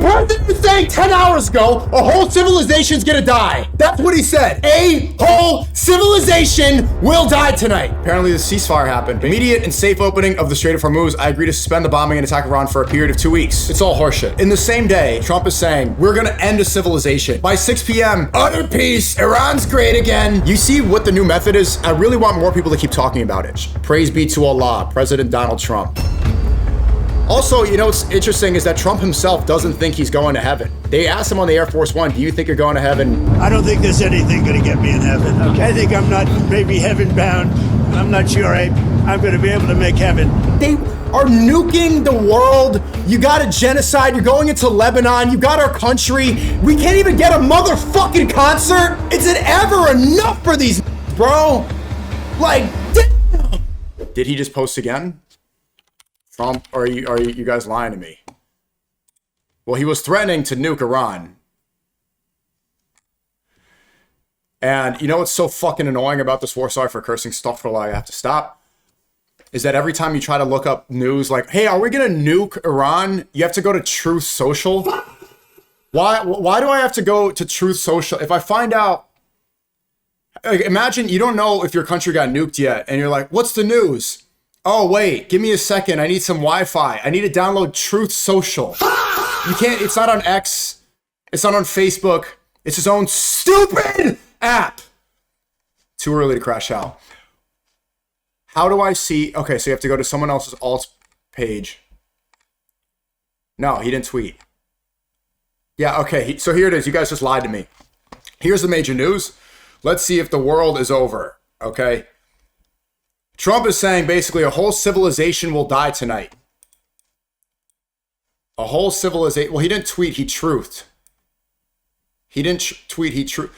president was saying 10 hours ago, a whole civilization's gonna die. That's what he said. A whole civilization will die tonight. Apparently the ceasefire happened. Immediate and safe opening of the Strait of Hormuz. I agree to suspend the bombing and attack Iran for a period of 2 weeks. It's all horseshit. In the same day, Trump is saying, we're gonna end a civilization. By 6 p.m., utter peace, Iran's great again. You see what the new method is? I really want more people to keep talking about it. Praise be to Allah, President Donald Trump. Also, you know what's interesting is that Trump himself doesn't think he's going to heaven. They asked him on the Air Force One, do you think you're going to heaven? I don't think there's anything going to get me in heaven. Okay, I think I'm not maybe heaven bound. I'm not sure I'm going to be able to make heaven. They are nuking the world. You got a genocide. You're going into Lebanon. You got our country. We can't even get a motherfucking concert. Is it ever enough for these, bro? Like, damn. Did he just post again? Trump, or are you guys lying to me? Well, he was threatening to nuke Iran. And you know what's so fucking annoying about this war? Sorry for cursing, stuff for I have to stop. Is that every time you try to look up news like, hey, are we gonna nuke Iran? You have to go to Truth Social. Why do I have to go to Truth Social? If I find out, like, imagine you don't know if your country got nuked yet, and you're like, what's the news? Oh, wait, give me a second. I need some Wi-Fi. I need to download Truth Social. You can't, it's not on X. It's not on Facebook. It's his own stupid app. Too early to crash out. How do I see? Okay, so you have to go to someone else's alt page. No, he didn't tweet. Yeah, okay, so here it is. You guys just lied to me. Here's the major news. Let's see if the world is over, okay? Trump is saying basically a whole civilization will die tonight. A whole civilization. Well, he didn't tweet, he truthed. He didn't tweet, he truthed.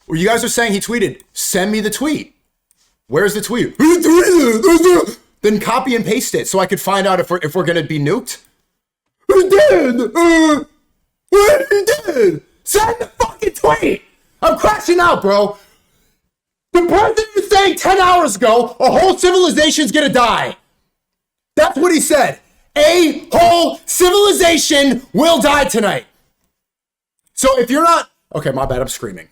Well, you guys are saying he tweeted. Send me the tweet. Where's the tweet? Then copy and paste it so I could find out if we're going to be nuked. Who did? Who did? Send the fucking tweet. I'm crashing out, bro. The president was saying 10 hours ago, a whole civilization's gonna die. That's what he said. A whole civilization will die tonight. So if you're not, okay, my bad, I'm screaming.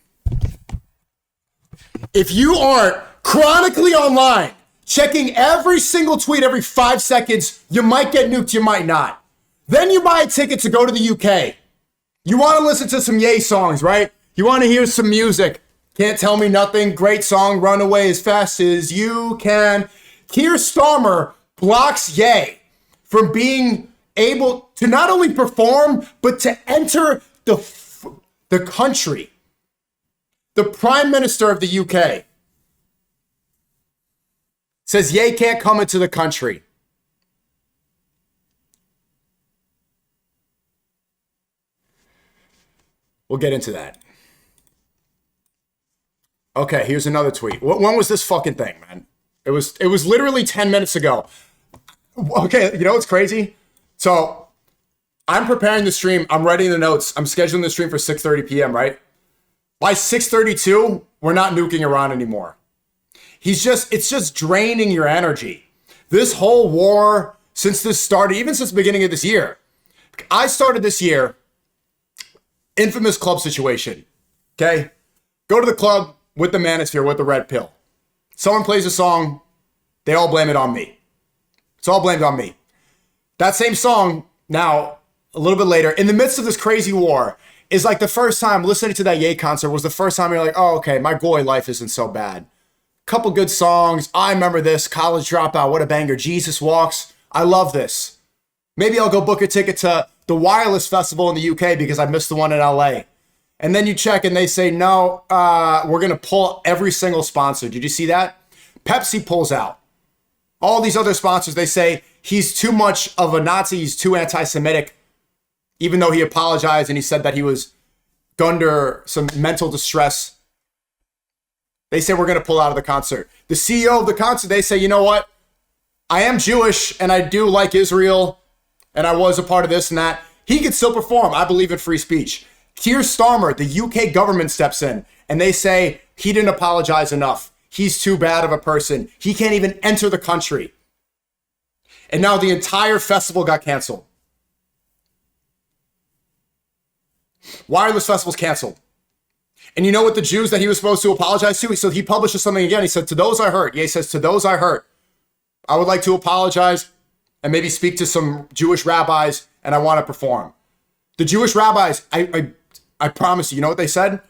If you aren't chronically online, checking every single tweet every 5 seconds, you might get nuked, you might not. Then you buy a ticket to go to the UK. You wanna listen to some Ye songs, right? You wanna hear some music. Can't Tell Me Nothing, great song, Run Away as Fast as You Can. Keir Starmer blocks Ye from being able to not only perform, but to enter the country. The Prime Minister of the UK says Ye can't come into the country. We'll get into that. Okay, here's another tweet. When was this fucking thing, man? It was literally 10 minutes ago. Okay, you know what's crazy? So I'm preparing the stream. I'm writing the notes. I'm scheduling the stream for 6:30 p.m., right? By 6:32, we're not nuking Iran anymore. It's just draining your energy. This whole war, since this started, even since the beginning of this year, I started this year, infamous club situation, okay? Go to the club with the manosphere, with the red pill. Someone plays a song, they all blame it on me. It's all blamed on me. That same song, now, a little bit later, in the midst of this crazy war, is like the first time listening to that Ye concert was the first time you're like, oh, okay, my goy life isn't so bad. Couple good songs. I remember this. College Dropout, what a banger. Jesus Walks. I love this. Maybe I'll go book a ticket to the Wireless Festival in the UK because I missed the one in LA. And then you check and they say, no, we're going to pull every single sponsor. Did you see that? Pepsi pulls out. All these other sponsors, they say he's too much of a Nazi. He's too anti-Semitic, even though he apologized and he said that he was under some mental distress. They say we're going to pull out of the concert. The CEO of the concert, they say, you know what? I am Jewish and I do like Israel and I was a part of this and that. He could still perform. I believe in free speech. Keir Starmer, the UK government steps in and they say he didn't apologize enough. He's too bad of a person. He can't even enter the country. And now the entire festival got canceled. wireless festivals canceled. And you know what the Jews that he was supposed to apologize to? So he publishes something again. He said, to those I hurt. Yeah, he says, to those I hurt, I would like to apologize and maybe speak to some Jewish rabbis, and I want to perform. The Jewish rabbis, I promise you know what they said?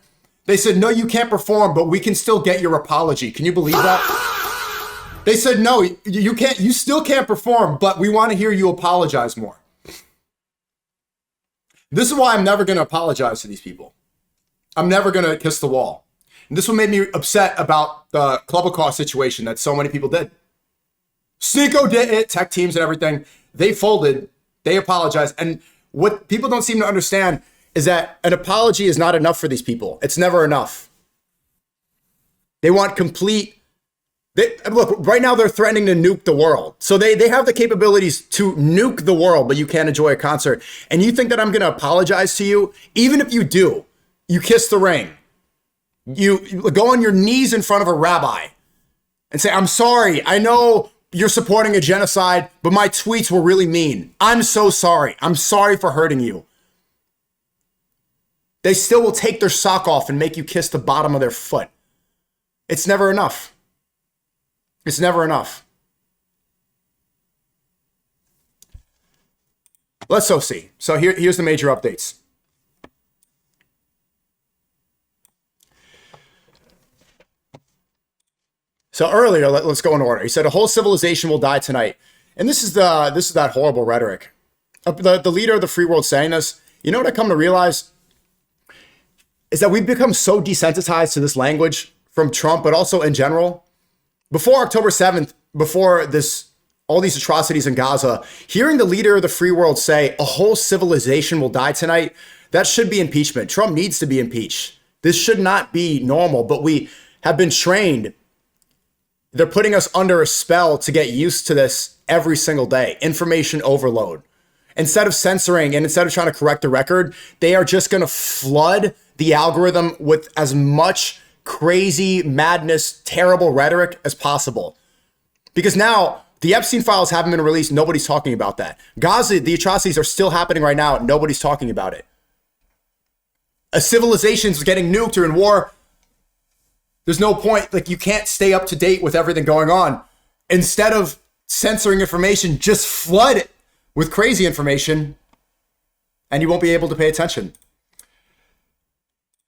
They said, no, you can't perform, but we can still get your apology. Can you believe that? They said, no, you can't. You still can't perform, but we want to hear you apologize more. This is why I'm never going to apologize to these people. I'm never going to kiss the wall. And this one made me upset about the Club situation that so many people did. SNEAKO did it, tech teams and everything. They folded. They apologized. And what people don't seem to understand is that an apology is not enough for these people. It's never enough. They want complete. Look, right now they're threatening to nuke the world. So they have the capabilities to nuke the world, but you can't enjoy a concert. And you think that I'm going to apologize to you? Even if you do, you kiss the ring. You go on your knees in front of a rabbi and say, I'm sorry. I know you're supporting a genocide, but my tweets were really mean. I'm so sorry. I'm sorry for hurting you. They still will take their sock off and make you kiss the bottom of their foot. It's never enough. It's never enough. Let's go see. So here's the major updates. So earlier, let's go in order. He said a whole civilization will die tonight. And this is that horrible rhetoric. The leader of the free world saying this, you know what I come to realize? Is that we've become so desensitized to this language from Trump, but also in general. Before October 7th, before all these atrocities in Gaza, hearing the leader of the free world say a whole civilization will die tonight, that should be impeachment. Trump needs to be impeached. This should not be normal, but we have been trained. They're putting us under a spell to get used to this every single day. Information overload. Instead of censoring and instead of trying to correct the record, they are just going to flood the algorithm with as much crazy, madness, terrible rhetoric as possible. Because now the Epstein files haven't been released. Nobody's talking about that. Gaza, the atrocities are still happening right now. Nobody's talking about it. A civilization's getting nuked or in war. There's no point. Like, you can't stay up to date with everything going on. Instead of censoring information, just flood it with crazy information and you won't be able to pay attention.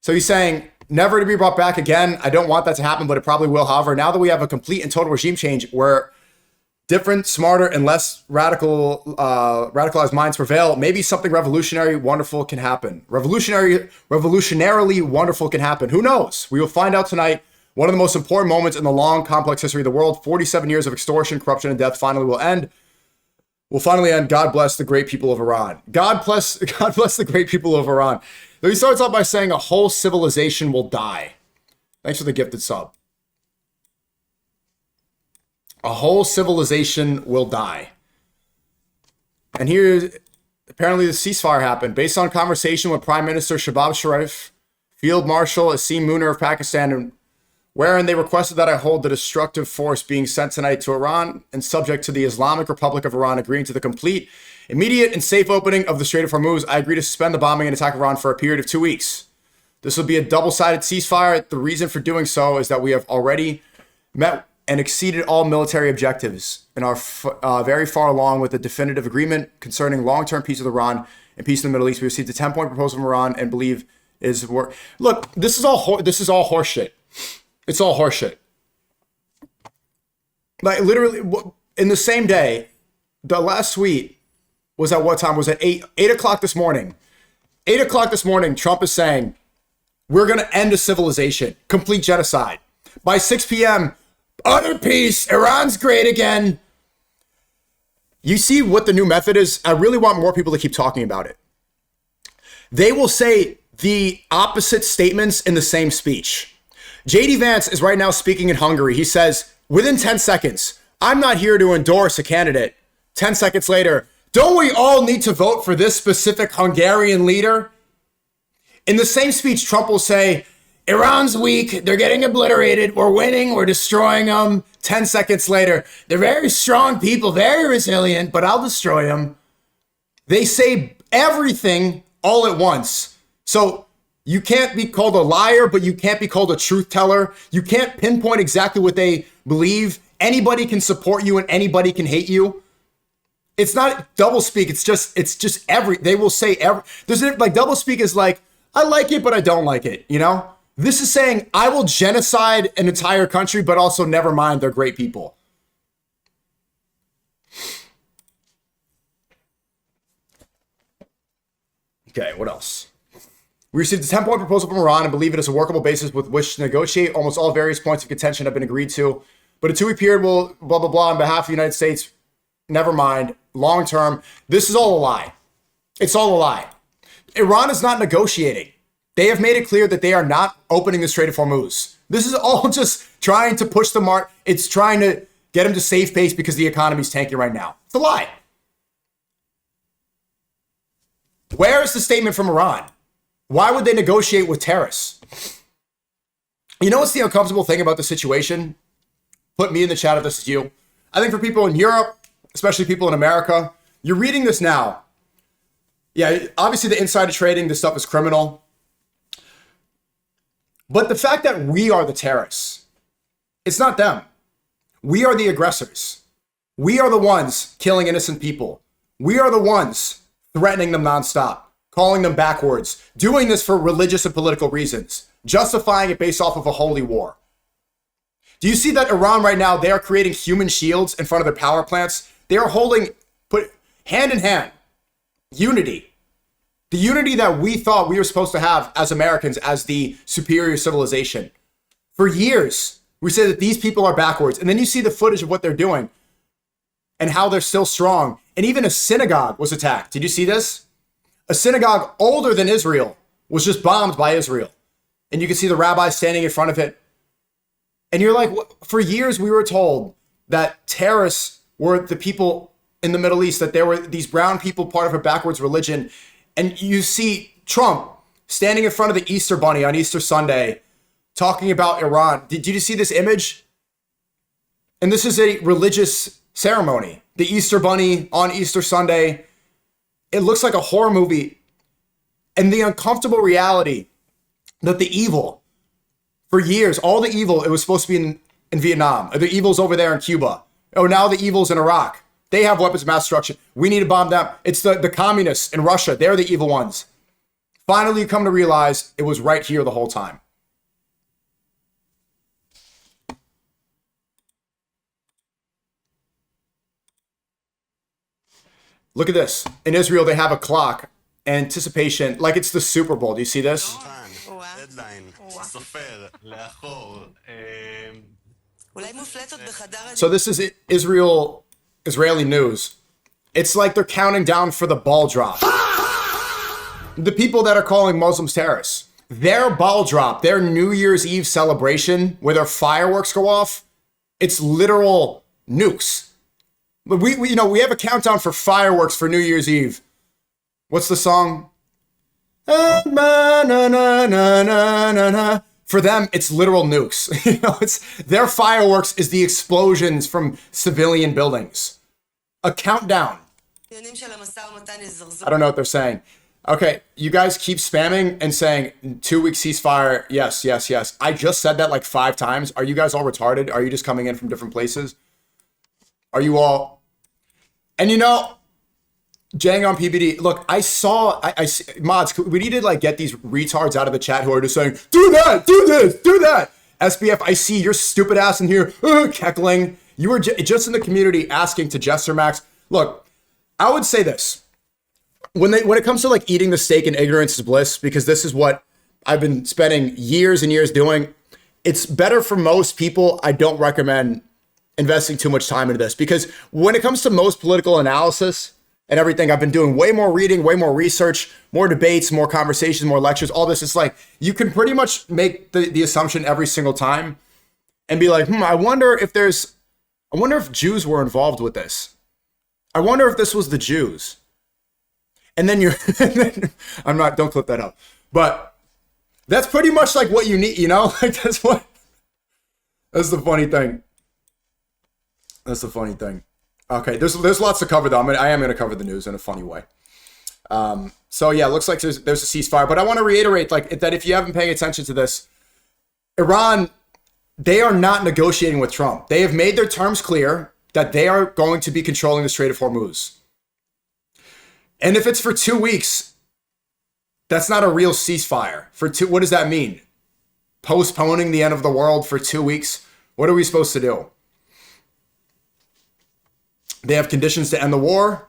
So he's saying never to be brought back again. I don't want that to happen, but it probably will. However, now that we have a complete and total regime change where different, smarter, and less radicalized minds prevail, maybe something revolutionary, wonderful can happen. Revolutionarily wonderful can happen. Who knows? We will find out tonight. One of the most important moments in the long, complex history of the world. 47 years of extortion, corruption, and death finally will end. Will finally end. God bless the great people of Iran. God bless the great people of Iran. So he starts off by saying a whole civilization will die. Thanks for the gifted sub. A whole civilization will die. And here, apparently the ceasefire happened. Based on conversation with Prime Minister Shehbaz Sharif, Field Marshal Asim Munir of Pakistan, wherein they requested that I hold the destructive force being sent tonight to Iran and subject to the Islamic Republic of Iran agreeing to the complete, immediate, and safe opening of the Strait of Hormuz, I agree to suspend the bombing and attack Iran for a period of 2 weeks. This will be a double-sided ceasefire. The reason for doing so is that we have already met and exceeded all military objectives and are very far along with the definitive agreement concerning long-term peace with Iran and peace in the Middle East. We received a 10-point proposal from Iran and believe is work. Look, this is all horseshit. It's all horseshit. Like, literally, in the same day, the last tweet was at what time? Was at 8 o'clock this morning. 8 o'clock this morning, Trump is saying, we're going to end a civilization. Complete genocide. By 6 p.m., utter peace. Iran's great again. You see what the new method is? I really want more people to keep talking about it. They will say the opposite statements in the same speech. JD Vance is right now speaking in Hungary. He says, within 10 seconds, I'm not here to endorse a candidate. 10 seconds later, don't we all need to vote for this specific Hungarian leader? In the same speech, Trump will say, Iran's weak. They're getting obliterated. We're winning. We're destroying them. 10 seconds later, they're very strong people, very resilient, but I'll destroy them. They say everything all at once. So you can't be called a liar, but you can't be called a truth teller. You can't pinpoint exactly what they believe. Anybody can support you and anybody can hate you. It's not doublespeak. It's just they will say there's like doublespeak is like, I like it, but I don't like it. You know, this is saying I will genocide an entire country, but also never mind, they're great people. Okay, what else? We received a 10-point proposal from Iran and believe it is a workable basis with which to negotiate. Almost all various points of contention have been agreed to, but a 2-week period will blah, blah, blah on behalf of the United States. Never mind. Long term. This is all a lie. It's all a lie. Iran is not negotiating. They have made it clear that they are not opening the Strait of Hormuz. This is all just trying to push the mark. It's trying to get them to save pace because the economy is tanking right now. It's a lie. Where is the statement from Iran? Why would they negotiate with terrorists? You know what's the uncomfortable thing about the situation? Put me in the chat if this is you. I think for people in Europe, especially people in America, you're reading this now. Yeah, obviously the insider trading, this stuff is criminal. But the fact that we are the terrorists, it's not them. We are the aggressors. We are the ones killing innocent people. We are the ones threatening them nonstop, calling them backwards, doing this for religious and political reasons, justifying it based off of a holy war. Do you see that Iran right now, they are creating human shields in front of their power plants? They are put hand in hand, unity. The unity that we thought we were supposed to have as Americans as the superior civilization. For years, we said that these people are backwards. And then you see the footage of what they're doing and how they're still strong. And even a synagogue was attacked. Did you see this? A synagogue older than Israel was just bombed by Israel. And you can see the rabbi standing in front of it. And you're like, for years we were told that terrorists were the people in the Middle East, that there were these brown people part of a backwards religion. And you see Trump standing in front of the Easter Bunny on Easter Sunday talking about Iran. Did you see this image? And this is a religious ceremony. The Easter Bunny on Easter Sunday. It looks like a horror movie. And the uncomfortable reality that the evil, for years, all the evil, it was supposed to be in Vietnam. The evil's over there in Cuba. Oh, now the evil's in Iraq. They have weapons of mass destruction. We need to bomb them. It's the communists in Russia. They're the evil ones. Finally, you come to realize it was right here the whole time. Look at this. In Israel, they have a clock. Anticipation, like it's the Super Bowl. Do you see this? So this is Israeli news. It's like they're counting down for the ball drop. The people that are calling Muslims terrorists, their ball drop, their New Year's Eve celebration where their fireworks go off, it's literal nukes. We have a countdown for fireworks for New Year's Eve. What's the song? For them, it's literal nukes. It's their fireworks is the explosions from civilian buildings. A countdown. I don't know what they're saying. Okay, you guys keep spamming and saying 2-week ceasefire. Yes, yes, yes. I just said that like 5 times. Are you guys all retarded? Are you just coming in from different places? Are you all? And Jang on PBD. Look, I mods, we need to like get these retards out of the chat who are just saying, do that, do this, do that. SBF, I see your stupid ass in here, cackling. You were just in the community asking to Jester Max. Look, I would say this. When it comes to like eating the steak and ignorance is bliss, because this is what I've been spending years and years doing, it's better for most people. I don't recommend investing too much time into this because when it comes to most political analysis and everything, I've been doing way more reading, way more research, more debates, more conversations, more lectures, all this. It's like you can pretty much make the assumption every single time and be like, I wonder if Jews were involved with this. I wonder if this was the Jews. And then don't clip that up. But that's pretty much like what you need, like that's the funny thing. That's the funny thing. Okay, there's lots to cover though. I am going to cover the news in a funny way. So yeah, it looks like there's a ceasefire. But I want to reiterate, like, that if you haven't paying attention to this, Iran, they are not negotiating with Trump. They have made their terms clear that they are going to be controlling the Strait of Hormuz. And if it's for 2 weeks, that's not a real ceasefire. What does that mean? Postponing the end of the world for 2 weeks? What are we supposed to do? They have conditions to end the war.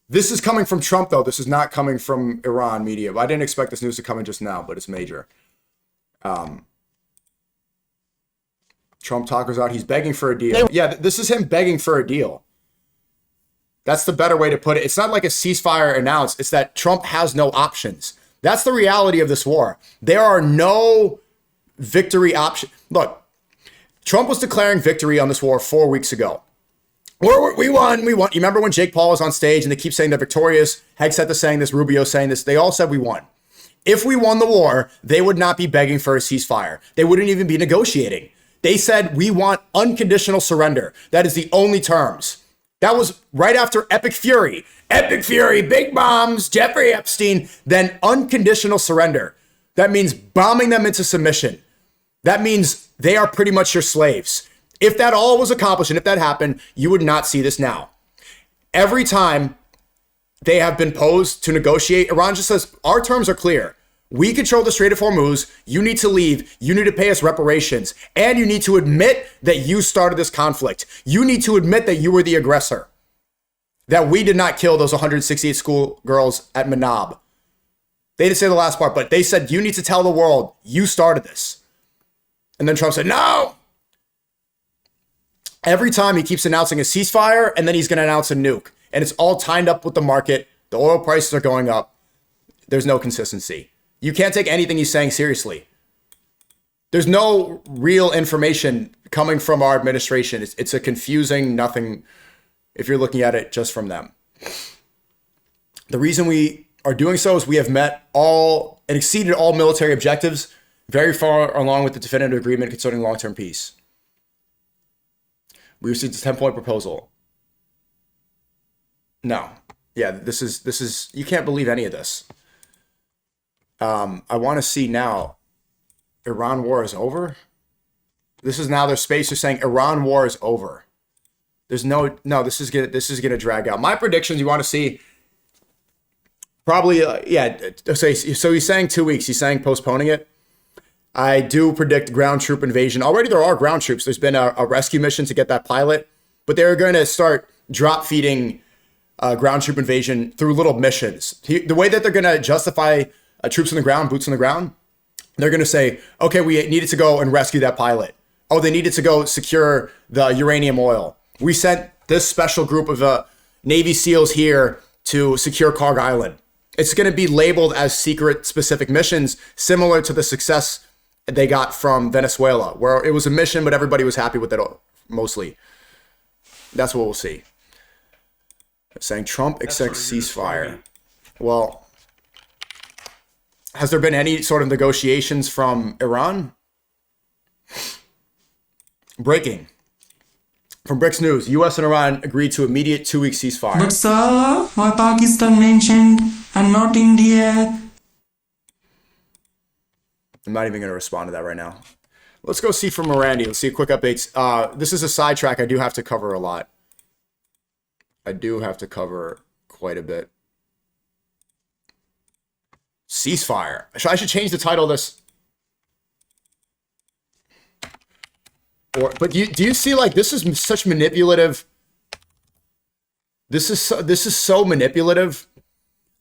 This is coming from Trump, though. This is not coming from Iran media. I didn't expect this news to come in just now, but it's major. Trump talkers out. He's begging for a deal. Yeah, this is him begging for a deal. That's the better way to put it. It's not like a ceasefire announced. It's that Trump has no options. That's the reality of this war. There are no victory options. Look, Trump was declaring victory on this war 4 weeks ago. We won. You remember when Jake Paul was on stage and they keep saying they're victorious? Hegseth is saying this, Rubio saying this. They all said we won. If we won the war, they would not be begging for a ceasefire. They wouldn't even be negotiating. They said we want unconditional surrender. That is the only terms. That was right after Epic Fury. Epic Fury, big bombs, Jeffrey Epstein, then unconditional surrender. That means bombing them into submission. That means they are pretty much your slaves. If that all was accomplished and if that happened, you would not see this now. Every time they have been posed to negotiate, Iran just says, our terms are clear. We control the Strait of Hormuz. You need to leave. You need to pay us reparations. And you need to admit that you started this conflict. You need to admit that you were the aggressor. That we did not kill those 168 schoolgirls at Manab. They didn't say the last part, but they said, you need to tell the world you started this. And then Trump said, no. Every time he keeps announcing a ceasefire, and then he's going to announce a nuke. And it's all tied up with the market. The oil prices are going up. There's no consistency. You can't take anything he's saying seriously. There's no real information coming from our administration. It's a confusing nothing if you're looking at it just from them. The reason we are doing so is we have met all and exceeded all military objectives very far along with the definitive agreement concerning long-term peace. We received a 10-point proposal. No. Yeah, this is, you can't believe any of this. I want to see now, Iran war is over. This is now their space. They're saying Iran war is over. There's no, this is gonna drag out. My predictions, you want to see, probably, so he's saying 2 weeks. He's saying postponing it. I do predict ground troop invasion. Already there are ground troops. There's been a rescue mission to get that pilot, but they're going to start drop feeding ground troop invasion through little missions. The way that they're going to justify troops on the ground, boots on the ground, they're going to say, okay, we needed to go and rescue that pilot. Oh, they needed to go secure the uranium oil. We sent this special group of Navy SEALs here to secure Karg Island. It's going to be labeled as secret specific missions, similar to the success they got from Venezuela, where it was a mission, but everybody was happy with it mostly. That's what we'll see. Saying Trump expects ceasefire. Well, has there been any sort of negotiations from Iran? Breaking. From Bricks News, U.S. and Iran agreed to immediate 2-week ceasefire. But sir, why Pakistan mentioned and not India? I'm not even going to respond to that right now. Let's go see from Mirandi. Let's see quick updates. This is a sidetrack. I do have to cover a lot. I do have to cover quite a bit. Ceasefire. I should change the title of this. But do you see, like, this is such manipulative. This is so manipulative.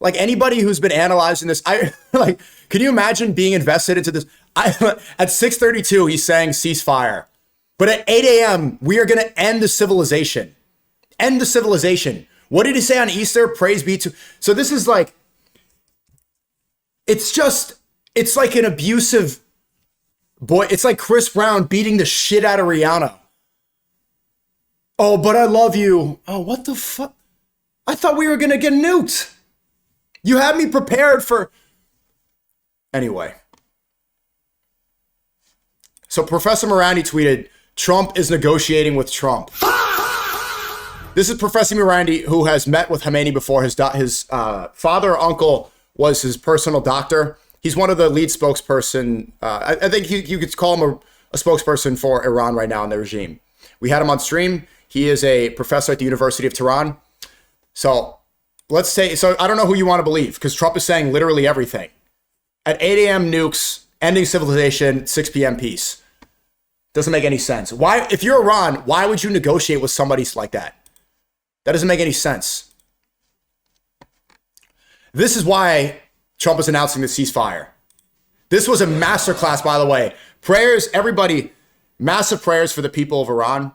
Like, anybody who's been analyzing this, can you imagine being invested into this? At 6:32, he's saying ceasefire. But at 8 a.m., we are going to end the civilization. End the civilization. What did he say on Easter? Praise be to. So this is like, it's like an abusive boy. It's like Chris Brown beating the shit out of Rihanna. Oh, but I love you. Oh, what the fuck? I thought we were going to get nuked. You had me prepared for... Anyway. So Professor Mirandi tweeted, Trump is negotiating with Trump. This is Professor Mirandi, who has met with Khomeini before. His father or uncle was his personal doctor. He's one of the lead spokesperson. I think you could call him a spokesperson for Iran right now in the regime. We had him on stream. He is a professor at the University of Tehran. So let's say, so I don't know who you want to believe, because Trump is saying literally everything. At 8 a.m. nukes, ending civilization, 6 p.m. peace. Doesn't make any sense. Why, if you're Iran, why would you negotiate with somebody like that? That doesn't make any sense. This is why Trump is announcing the ceasefire. This was a masterclass, by the way. Prayers, everybody, massive prayers for the people of Iran.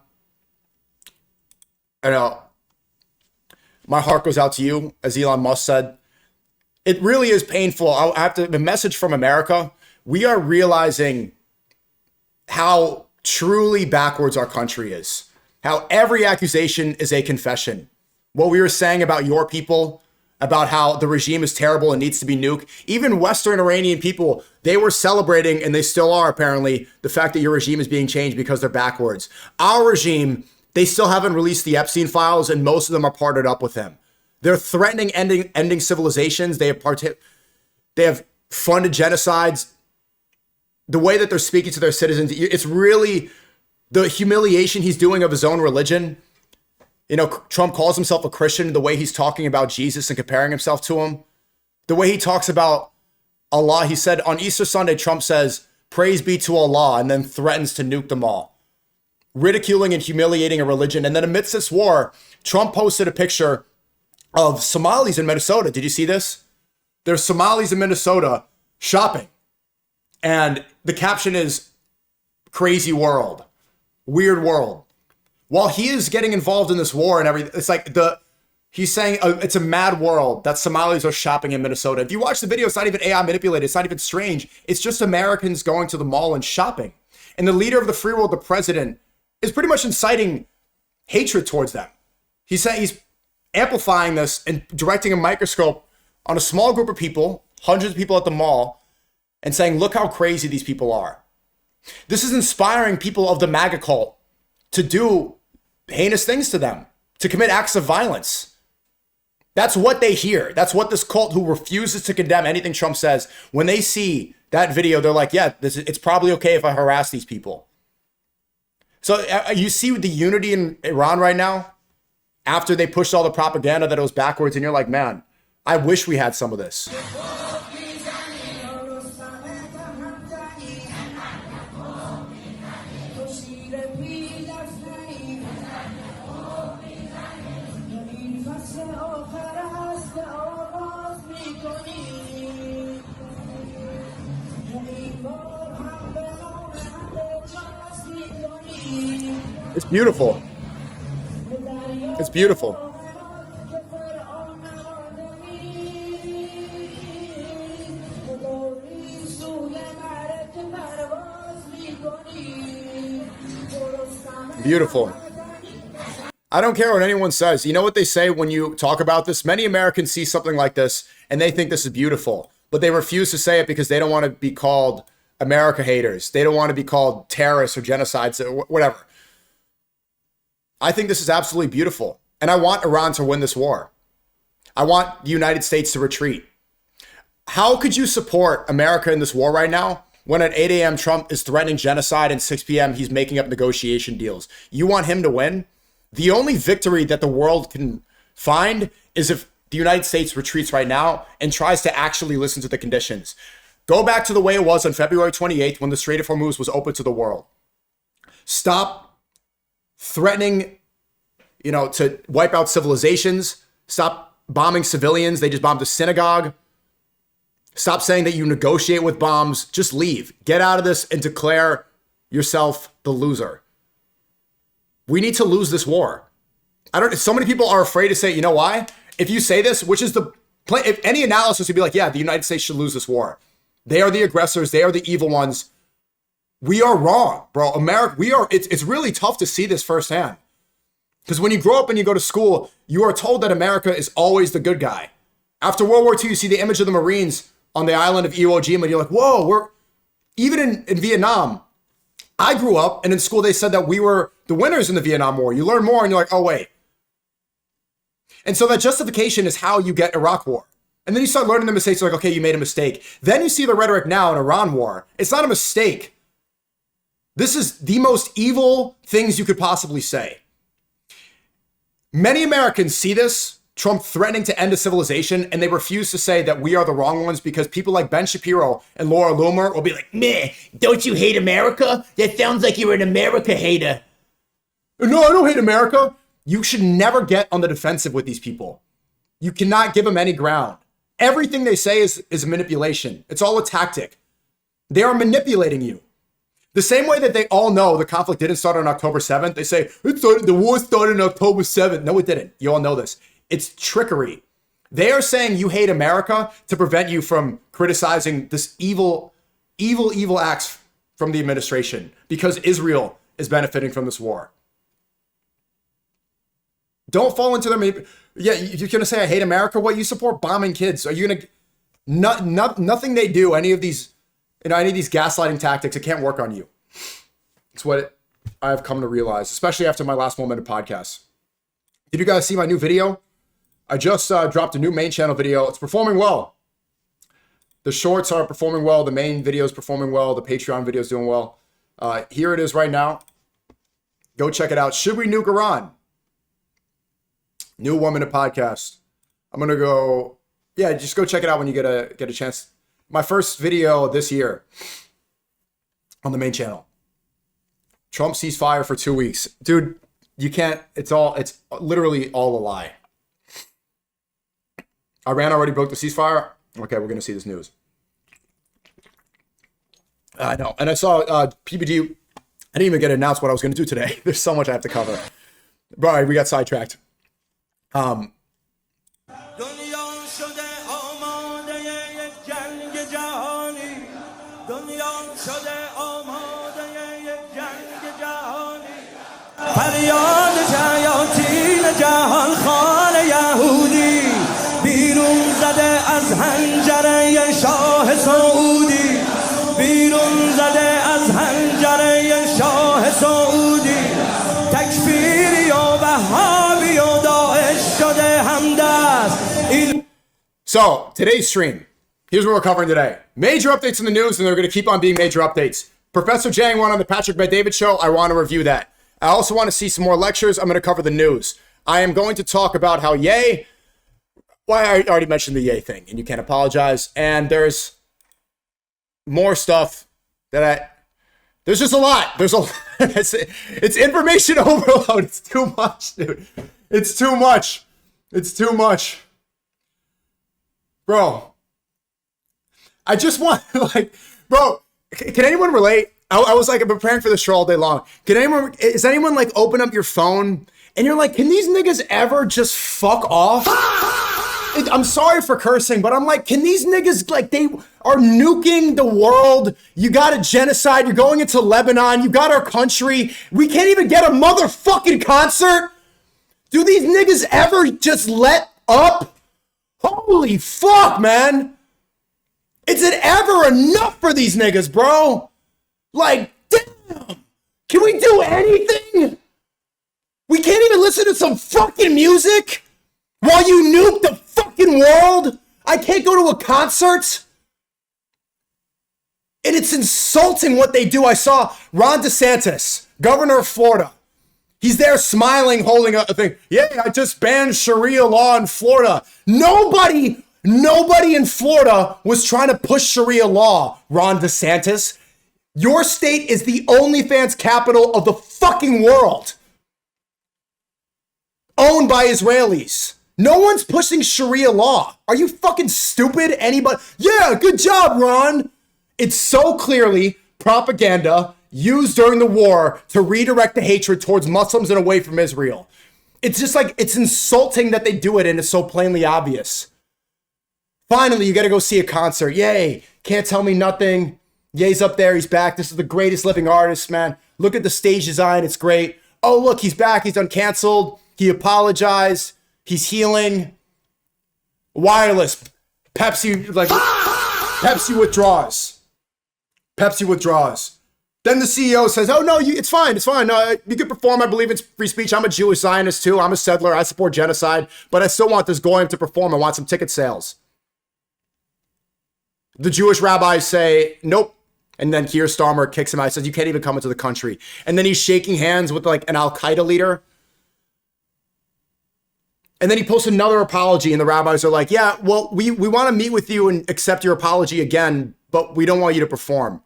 I know my heart goes out to you, as Elon Musk said. It really is painful. I have to, the message from America, we are realizing how truly backwards our country is. How every accusation is a confession. What we were saying about your people, about how the regime is terrible and needs to be nuked. Even Western Iranian people, they were celebrating, and they still are apparently, the fact that your regime is being changed because they're backwards. Our regime, they still haven't released the Epstein files, and most of them are partnered up with him. They're threatening ending civilizations. They have funded genocides. The way that they're speaking to their citizens, it's really the humiliation he's doing of his own religion. You know, Trump calls himself a Christian, the way he's talking about Jesus and comparing himself to him. The way he talks about Allah, he said on Easter Sunday, Trump says, praise be to Allah, and then threatens to nuke them all. Ridiculing and humiliating a religion. And then amidst this war, Trump posted a picture of Somalis in Minnesota. Did you see this? There's Somalis in Minnesota shopping. And the caption is, crazy world, weird world. While he is getting involved in this war and everything, it's like he's saying it's a mad world that Somalis are shopping in Minnesota. If you watch the video, it's not even AI manipulated. It's not even strange. It's just Americans going to the mall and shopping. And the leader of the free world, the president, is pretty much inciting hatred towards them. He's saying he's amplifying this and directing a microscope on a small group of people, hundreds of people at the mall, and saying, look how crazy these people are. This is inspiring people of the MAGA cult to do heinous things to them, to commit acts of violence. That's what they hear. That's what this cult, who refuses to condemn anything Trump says, when they see that video, they're like, yeah, it's probably okay if I harass these people. So you see the unity in Iran right now, after they pushed all the propaganda that it was backwards, and you're like, man, I wish we had some of this. It's beautiful. It's beautiful. Beautiful. I don't care what anyone says. You know what they say when you talk about this? Many Americans see something like this and they think this is beautiful, but they refuse to say it because they don't want to be called America haters. They don't want to be called terrorists or genocides or whatever. I think this is absolutely beautiful. And I want Iran to win this war. I want the United States to retreat. How could you support America in this war right now when at 8 a.m. Trump is threatening genocide and 6 p.m. he's making up negotiation deals? You want him to win? The only victory that the world can find is if the United States retreats right now and tries to actually listen to the conditions. Go back to the way it was on February 28th when the Strait of Hormuz was open to the world. Stop threatening, to wipe out civilizations. Stop bombing civilians. They just bombed a synagogue. Stop saying that you negotiate with bombs. Just leave. Get out of this and declare yourself the loser. We need to lose this war. So many people are afraid to say, you know why? If you say this, which is if any analysis would be like, yeah, the United States should lose this war. They are the aggressors. They are the evil ones. We are wrong, bro. America, it's really tough to see this firsthand. Because when you grow up and you go to school, you are told that America is always the good guy. After World War II, you see the image of the Marines on the island of Iwo Jima, and you're like, whoa, even in Vietnam, I grew up, and in school they said that we were the winners in the Vietnam War. You learn more, and you're like, oh, wait. And so that justification is how you get Iraq war. And then you start learning the mistakes, like, okay, you made a mistake. Then you see the rhetoric now in Iran war. It's not a mistake. This is the most evil things you could possibly say. Many Americans see this, Trump threatening to end a civilization, and they refuse to say that we are the wrong ones because people like Ben Shapiro and Laura Loomer will be like, meh, don't you hate America? That sounds like you're an America hater. No, I don't hate America. You should never get on the defensive with these people. You cannot give them any ground. Everything they say is manipulation. It's all a tactic. They are manipulating you. The same way that they all know the conflict didn't start on October 7th. They say, the war started on October 7th. No, it didn't. You all know this. It's trickery. They are saying you hate America to prevent you from criticizing this evil acts from the administration because Israel is benefiting from this war. Don't fall into their... Yeah, you're going to say I hate America? What, you support bombing kids? Are you going to... Nothing they do, any of these gaslighting tactics, it can't work on you. It's what I've come to realize, especially after my last 1 minute podcast. Did you guys see my new video? I just dropped a new main channel video. It's performing well. The shorts are performing well. The main video is performing well. The Patreon video is doing well. Here it is right now. Go check it out. Should we nuke Iran? New 1 minute podcast. I'm going to go... Yeah, just go check it out when you get a chance. My first video this year on the main channel. Trump ceasefire for 2 weeks. Dude, you can't, it's literally all a lie. Iran already broke the ceasefire. Okay, we're going to see this news. I know. And I saw PPG, I didn't even get to announce what I was going to do today. There's so much I have to cover. Right, we got sidetracked. فریاد شیاطین جهان خان یهودی بیرون زده از حنجره شاه سعودی بیرون زده از حنجره شاه سعودی تکفیری و وهابی و داعش شده همدست. So today's stream, here's what we're covering today. Major updates in the news, and they're going to keep on being major updates. Professor Jang won on the Patrick Bet-David show. I want to review that. I also want to see some more lectures. I'm going to cover the news. I am going to talk about how Ye, well, I already mentioned the Ye thing, and you can't apologize. And there's more stuff there's just a lot. It's information overload. It's too much, dude. It's too much. It's too much. Bro, I just want, bro, can anyone relate? I was like, I'm preparing for the show all day long. Is anyone like open up your phone and you're like, can these niggas ever just fuck off? I'm sorry for cursing, but I'm like, can these niggas, like, they are nuking the world. You got a genocide. You're going into Lebanon. You got our country. We can't even get a motherfucking concert. Do these niggas ever just let up? Holy fuck, man. Is it ever enough for these niggas, bro? Like, damn. Can we do anything? We can't even listen to some fucking music while you nuke the fucking world? I can't go to a concert? And it's insulting what they do. I saw Ron DeSantis, governor of Florida. He's there smiling, holding up a thing. Yeah, I just banned Sharia law in Florida. Nobody in Florida was trying to push Sharia law, Ron DeSantis. Your state is the OnlyFans capital of the fucking world. Owned by Israelis. No one's pushing Sharia law. Are you fucking stupid? Anybody? Yeah, good job, Ron. It's so clearly propaganda used during the war to redirect the hatred towards Muslims and away from Israel. It's just like, it's insulting that they do it and it's so plainly obvious. Finally, you gotta go see a concert. Yay. Can't tell me nothing. Ye's up there. He's back. This is the greatest living artist, man. Look at the stage design. It's great. Oh, look, he's back. He's uncanceled. He apologized. He's healing. Wireless. Pepsi withdraws. Pepsi withdraws. Then the CEO says, oh, no, it's fine. It's fine. You can perform. I believe it's free speech. I'm a Jewish Zionist, too. I'm a settler. I support genocide. But I still want this goyim to perform. I want some ticket sales. The Jewish rabbis say, nope. And then Keir Starmer kicks him out. He says, you can't even come into the country. And then he's shaking hands with like an Al-Qaeda leader. And then he posts another apology. And the rabbis are like, yeah, well, we want to meet with you and accept your apology again, but we don't want you to perform.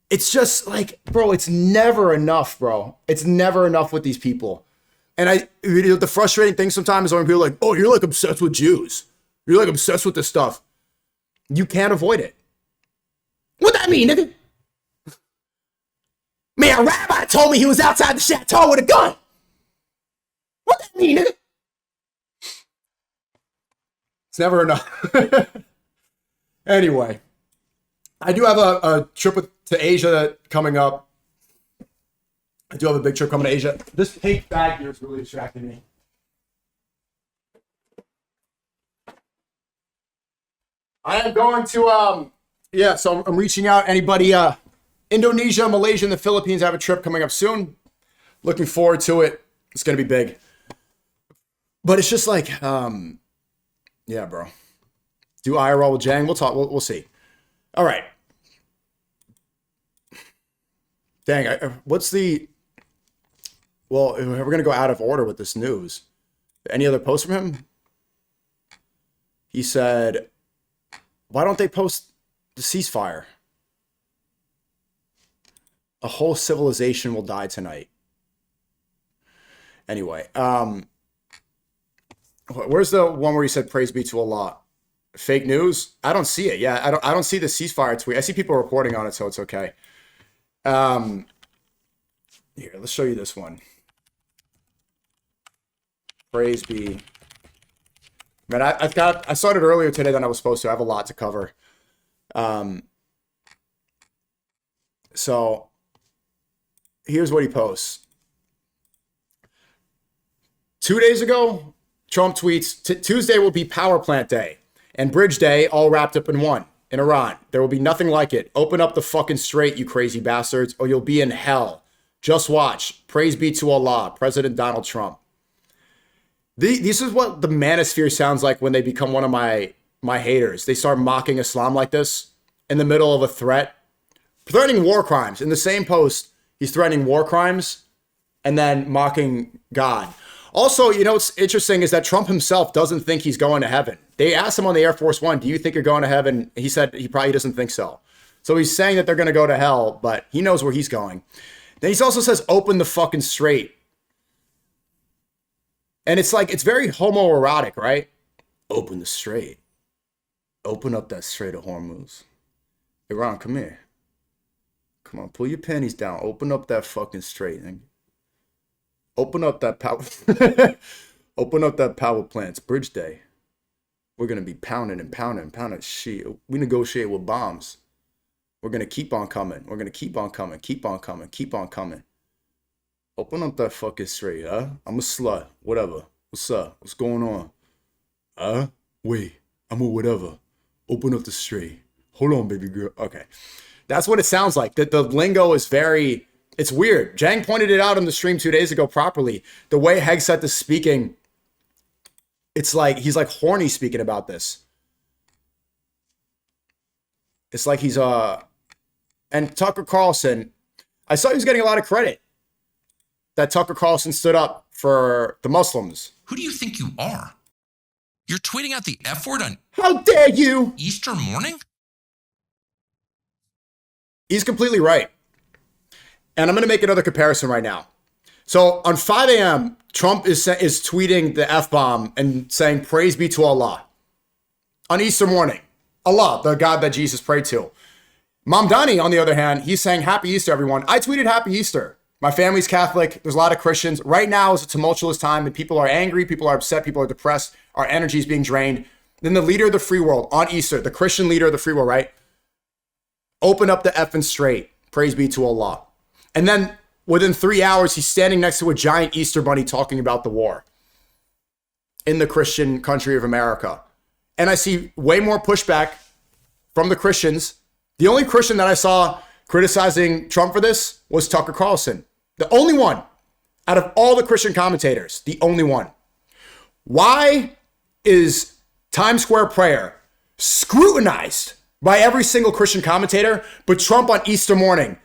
It's just like, bro, it's never enough, bro. It's never enough with these people. And the frustrating thing sometimes is when people are like, oh, you're like obsessed with Jews. You're like obsessed with this stuff. You can't avoid it. What that mean, nigga? Man, a rabbi told me he was outside the chateau with a gun. What that mean, nigga? It's never enough. Anyway, I do have a trip to Asia coming up. I do have a big trip coming to Asia. This pink bag here is really distracting me. I am going to, so I'm reaching out. Anybody, Indonesia, Malaysia, and the Philippines, I have a trip coming up soon. Looking forward to it. It's going to be big. But it's just like, yeah, bro. Do IRL with Jang? We'll talk. We'll see. All right. Dang, what's the... Well, we're going to go out of order with this news. Any other posts from him? He said, why don't they post the ceasefire? A whole civilization will die tonight. Anyway, where's the one where he said praise be to Allah? Fake news? I don't see it. Yeah, I don't see the ceasefire tweet. I see people reporting on it, so it's okay. Here, let's show you this one. Praise be. Man, I started earlier today than I was supposed to. I have a lot to cover. So here's what he posts. 2 days ago, Trump tweets, Tuesday will be power plant day and bridge day all wrapped up in one in Iran. There will be nothing like it. Open up the fucking strait, you crazy bastards, or you'll be in hell. Just watch. Praise be to Allah, President Donald Trump. This is what the manosphere sounds like when they become one of my haters. They start mocking Islam like this in the middle of a threat. Threatening war crimes. In the same post, he's threatening war crimes and then mocking God. Also, you know what's interesting is that Trump himself doesn't think he's going to heaven. They asked him on the Air Force One, do you think you're going to heaven? He said he probably doesn't think so. So he's saying that they're going to go to hell, but he knows where he's going. Then he also says, open the fucking strait. And it's like, it's very homoerotic, right? Open the strait. Open up that Strait of Hormuz. Iran, come here. Come on, pull your panties down. Open up that fucking strait. Open up that power. Open up that power plant's bridge day. We're going to be pounding and pounding and pounding. Shit, we negotiate with bombs. We're going to keep on coming. We're going to keep on coming. Keep on coming. Keep on coming. Open up that fucking strait, huh? I'm a slut. Whatever. What's up? What's going on? Wait. I'm a whatever. Open up the strait. Hold on, baby girl. Okay. That's what it sounds like. That the lingo is very... It's weird. Jang pointed it out on the stream 2 days ago properly. The way Hegseth is speaking, it's like he's like horny speaking about this. It's like he's and Tucker Carlson, I saw he was getting a lot of credit. That Tucker Carlson stood up for the Muslims. Who do you think you are? You're tweeting out the F word on How dare you? Easter morning? He's completely right. And I'm going to make another comparison right now. So on 5 a.m., Trump is tweeting the F-bomb and saying, praise be to Allah. On Easter morning, Allah, the God that Jesus prayed to. Mamdani, on the other hand, he's saying, happy Easter, everyone. I tweeted happy Easter. My family's Catholic. There's a lot of Christians. Right now is a tumultuous time and people are angry, people are upset, people are depressed. Our energy is being drained. Then the leader of the free world on Easter, the Christian leader of the free world, right? Open up the effing strait. Praise be to Allah. And then within 3 hours, he's standing next to a giant Easter bunny talking about the war in the Christian country of America. And I see way more pushback from the Christians. The only Christian that I saw criticizing Trump for this was Tucker Carlson. The only one out of all the Christian commentators, the only one. Why is Times Square prayer scrutinized by every single Christian commentator, but Trump on Easter morning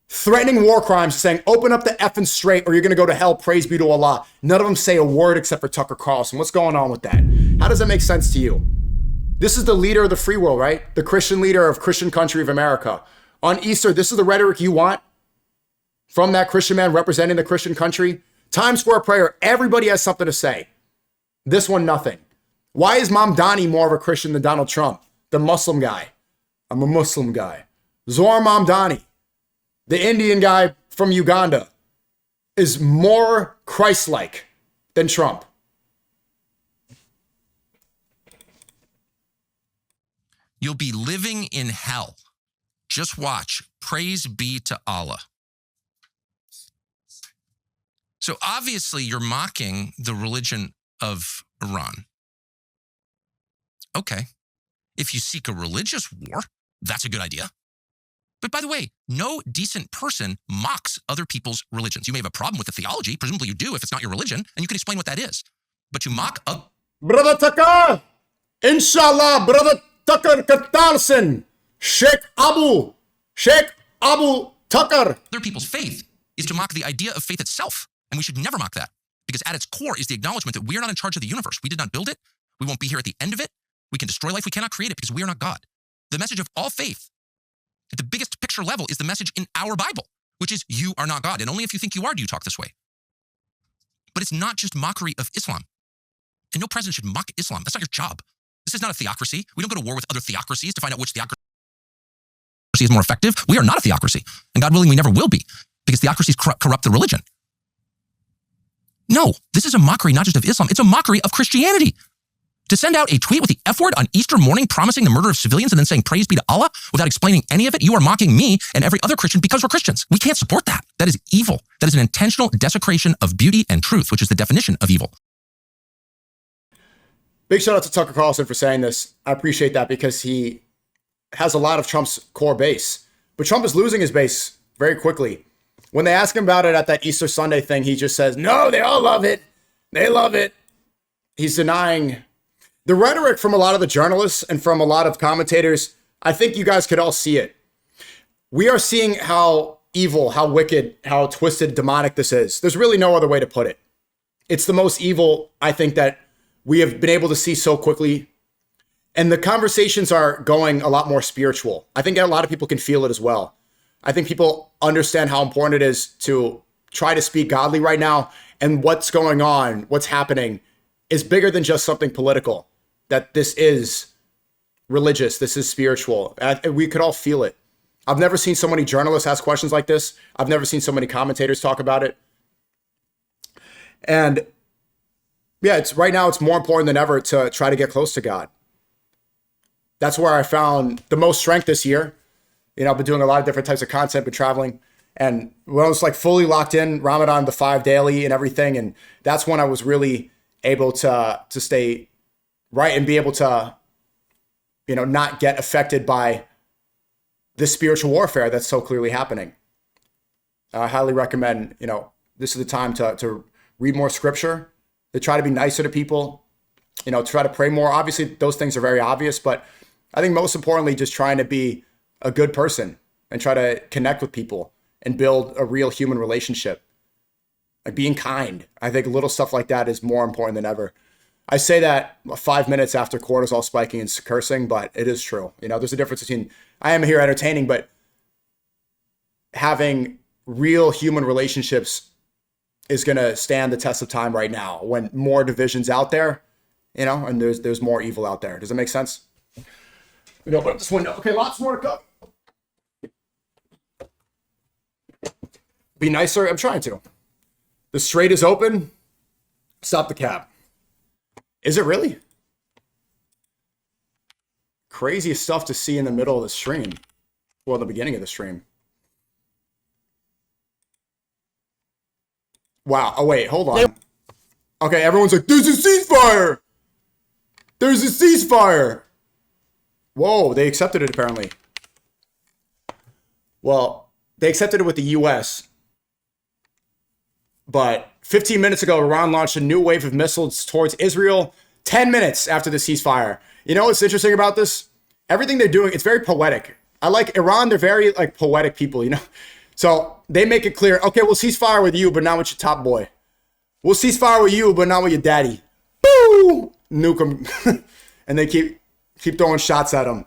threatening war crimes, saying, open up the effing straight or you're going to go to hell, praise be to Allah. None of them say a word except for Tucker Carlson. What's going on with that? How does that make sense to you? This is the leader of the free world, right? The Christian leader of Christian country of America. On Easter, this is the rhetoric you want from that Christian man representing the Christian country? Times Square prayer, everybody has something to say. This one, nothing. Why is Mom Donnie more of a Christian than Donald Trump, the Muslim guy? I'm a Muslim guy. Zohar Mamdani, the Indian guy from Uganda, is more Christ-like than Trump. You'll be living in hell. Just watch. Praise be to Allah. So obviously you're mocking the religion of Iran. Okay. If you seek a religious war, that's a good idea. But by the way, no decent person mocks other people's religions. You may have a problem with the theology. Presumably you do if it's not your religion, and you can explain what that is. But to mock Brother Tucker, inshallah, Brother Tucker Carlson, Sheikh Abu Tucker. other people's faith is to mock the idea of faith itself. And we should never mock that, because at its core is the acknowledgement that we are not in charge of the universe. We did not build it. We won't be here at the end of it. We can destroy life. We cannot create it because we are not God. The message of all faith at the biggest picture level is the message in our Bible, which is you are not God. And only if you think you are do you talk this way. But it's not just mockery of Islam. And no president should mock Islam. That's not your job. This is not a theocracy. We don't go to war with other theocracies to find out which theocracy is more effective. We are not a theocracy. And God willing, we never will be, because theocracies corrupt the religion. No, this is a mockery not just of Islam, it's a mockery of Christianity. To send out a tweet with the F word on Easter morning promising the murder of civilians and then saying praise be to Allah without explaining any of it, you are mocking me and every other Christian because we're Christians. We can't support that. That is evil. That is an intentional desecration of beauty and truth, which is the definition of evil. Big shout out to Tucker Carlson for saying this. I appreciate that because he has a lot of Trump's core base. But Trump is losing his base very quickly. When they ask him about it at that Easter Sunday thing, he just says, no, they all love it. They love it. He's denying the rhetoric from a lot of the journalists and from a lot of commentators. I think you guys could all see it. We are seeing how evil, how wicked, how twisted, demonic this is. There's really no other way to put it. It's the most evil, I think, that we have been able to see so quickly. And the conversations are going a lot more spiritual. I think a lot of people can feel it as well. I think people understand how important it is to try to speak godly right now. And what's going on, what's happening, is bigger than just something political. That this is religious, this is spiritual. We could all feel it. I've never seen so many journalists ask questions like this. I've never seen so many commentators talk about it. And yeah, right now it's more important than ever to try to get close to God. That's where I found the most strength this year. You know, I've been doing a lot of different types of content, been traveling. And when I was like fully locked in, Ramadan, the 5 daily and everything. And that's when I was really able to stay right and be able to, you know, not get affected by this spiritual warfare that's so clearly happening. I highly recommend, you know, this is the time to read more scripture, to try to be nicer to people, you know, try to pray more. Obviously, those things are very obvious, but I think most importantly, just trying to be a good person and try to connect with people and build a real human relationship. Like being kind. I think little stuff like that is more important than ever. I say that 5 minutes after cortisol spiking and cursing, but it is true. You know, there's a difference between I am here entertaining, but having real human relationships is going to stand the test of time right now when more divisions out there, you know, and there's more evil out there. Does it make sense? We open up this window. Okay, lots more to come. Be nicer. I'm trying to. The straight is open. Stop the cab. Is it really? Craziest stuff to see in the middle of the stream. Well, the beginning of the stream. Wow. Oh, wait. Hold on. Okay, everyone's like, there's a ceasefire! There's a ceasefire! Whoa, they accepted it apparently. Well, they accepted it with the U.S., but 15 minutes ago, Iran launched a new wave of missiles towards Israel 10 minutes after the ceasefire. You know what's interesting about this? Everything they're doing, it's very poetic. I like Iran. They're very like poetic people, you know? So they make it clear, okay, we'll cease fire with you, but not with your top boy. We'll cease fire with you, but not with your daddy. Boo! Nuke them. And they keep throwing shots at him.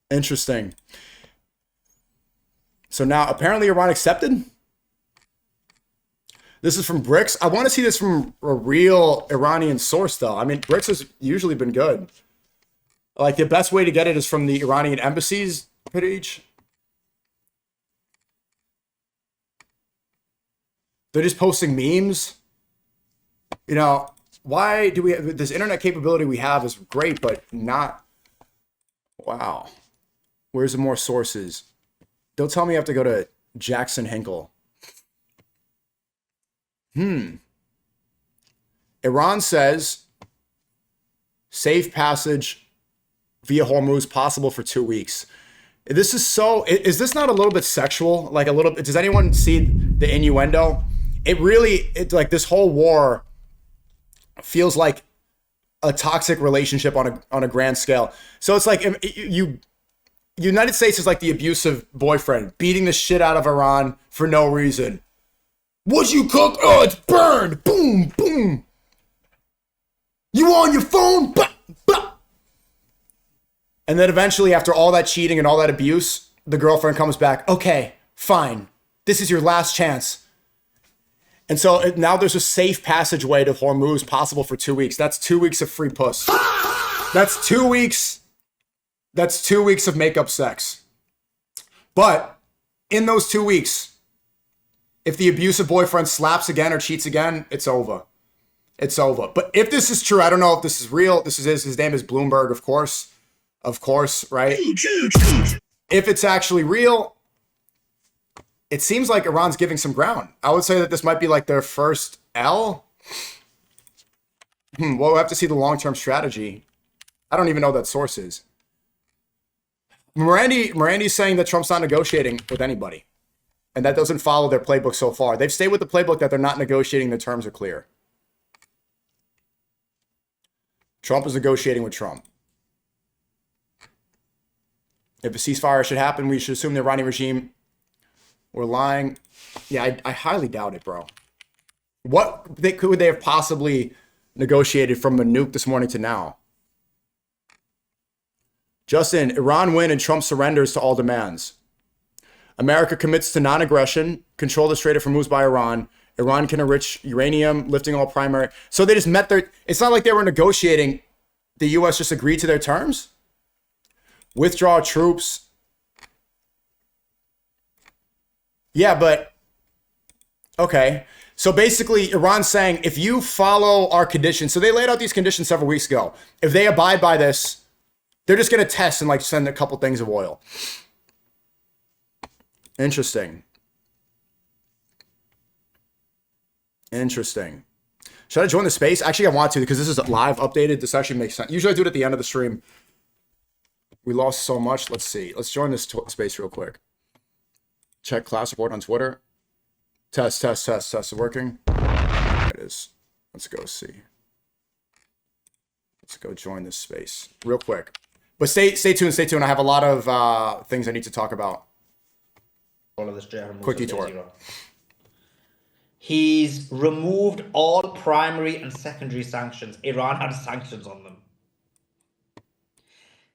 Interesting. So now, apparently Iran accepted. This is from BRICS. I want to see this from a real Iranian source, though. I mean, BRICS has usually been good. Like, the best way to get it is from the Iranian embassy's page. They're just posting memes. You know, why do we have this internet capability we have is great, but not. Wow. Where's the more sources? Don't tell me you have to go to Jackson Hinkle. Iran says safe passage via Hormuz possible for 2 weeks. This is so. Is this not a little bit sexual? Like a little. Does anyone see the innuendo? It's like this whole war feels like a toxic relationship on a grand scale. So it's like United States is like the abusive boyfriend beating the shit out of Iran for no reason. What'd you cook? Oh, it's burned. Boom, boom. You on your phone? Bah, bah. And then eventually, after all that cheating and all that abuse, the girlfriend comes back. Okay, fine. This is your last chance. And so now there's a safe passageway to Hormuz possible for 2 weeks. That's 2 weeks of free puss. That's 2 weeks. That's 2 weeks of makeup sex. But in those 2 weeks, if the abusive boyfriend slaps again or cheats again, it's over. It's over. But if this is true, I don't know if this is real. His name is Bloomberg, of course. Of course, right? If it's actually real, it seems like Iran's giving some ground. I would say that this might be like their first L. Well, we'll have to see the long-term strategy. I don't even know what that source is. Morandi's saying that Trump's not negotiating with anybody. And that doesn't follow their playbook so far. They've stayed with the playbook that they're not negotiating. The terms are clear. Trump is negotiating with Trump. If a ceasefire should happen, we should assume the Iranian regime were lying. Yeah, I highly doubt it, bro. What could they have possibly negotiated from a nuke this morning to now? Justin, Iran win and Trump surrenders to all demands. America commits to non-aggression, control the Strait of Hormuz by Iran. Iran can enrich uranium, lifting all primary. So they just met their. It's not like they were negotiating. The U.S. just agreed to their terms. Withdraw troops. Yeah, but okay. So basically, Iran's saying if you follow our conditions. So they laid out these conditions several weeks ago. If they abide by this, they're just going to test and like send a couple things of oil. Interesting. Interesting. Should I join the space? Actually, I want to because this is live updated. This actually makes sense. Usually I do it at the end of the stream. We lost so much. Let's see. Let's join this space real quick. Check class report on Twitter. Test. Working. There it is. Let's go see. Let's go join this space real quick. But stay tuned. I have a lot of things I need to talk about. All of this quick detour. He's removed all primary and secondary sanctions. Iran had sanctions on them.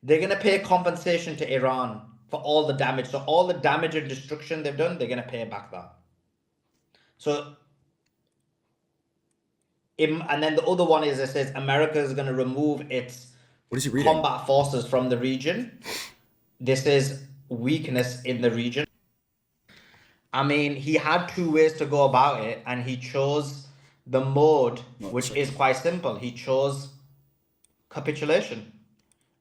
They're going to pay compensation to Iran for all the damage. So all the damage and destruction they've done, they're going to pay back that. So, and then the other one is, it says America is going to remove its combat forces from the region. This is weakness in the region. I mean, he had 2 ways to go about it, and he chose the mode, which is quite simple. He chose capitulation.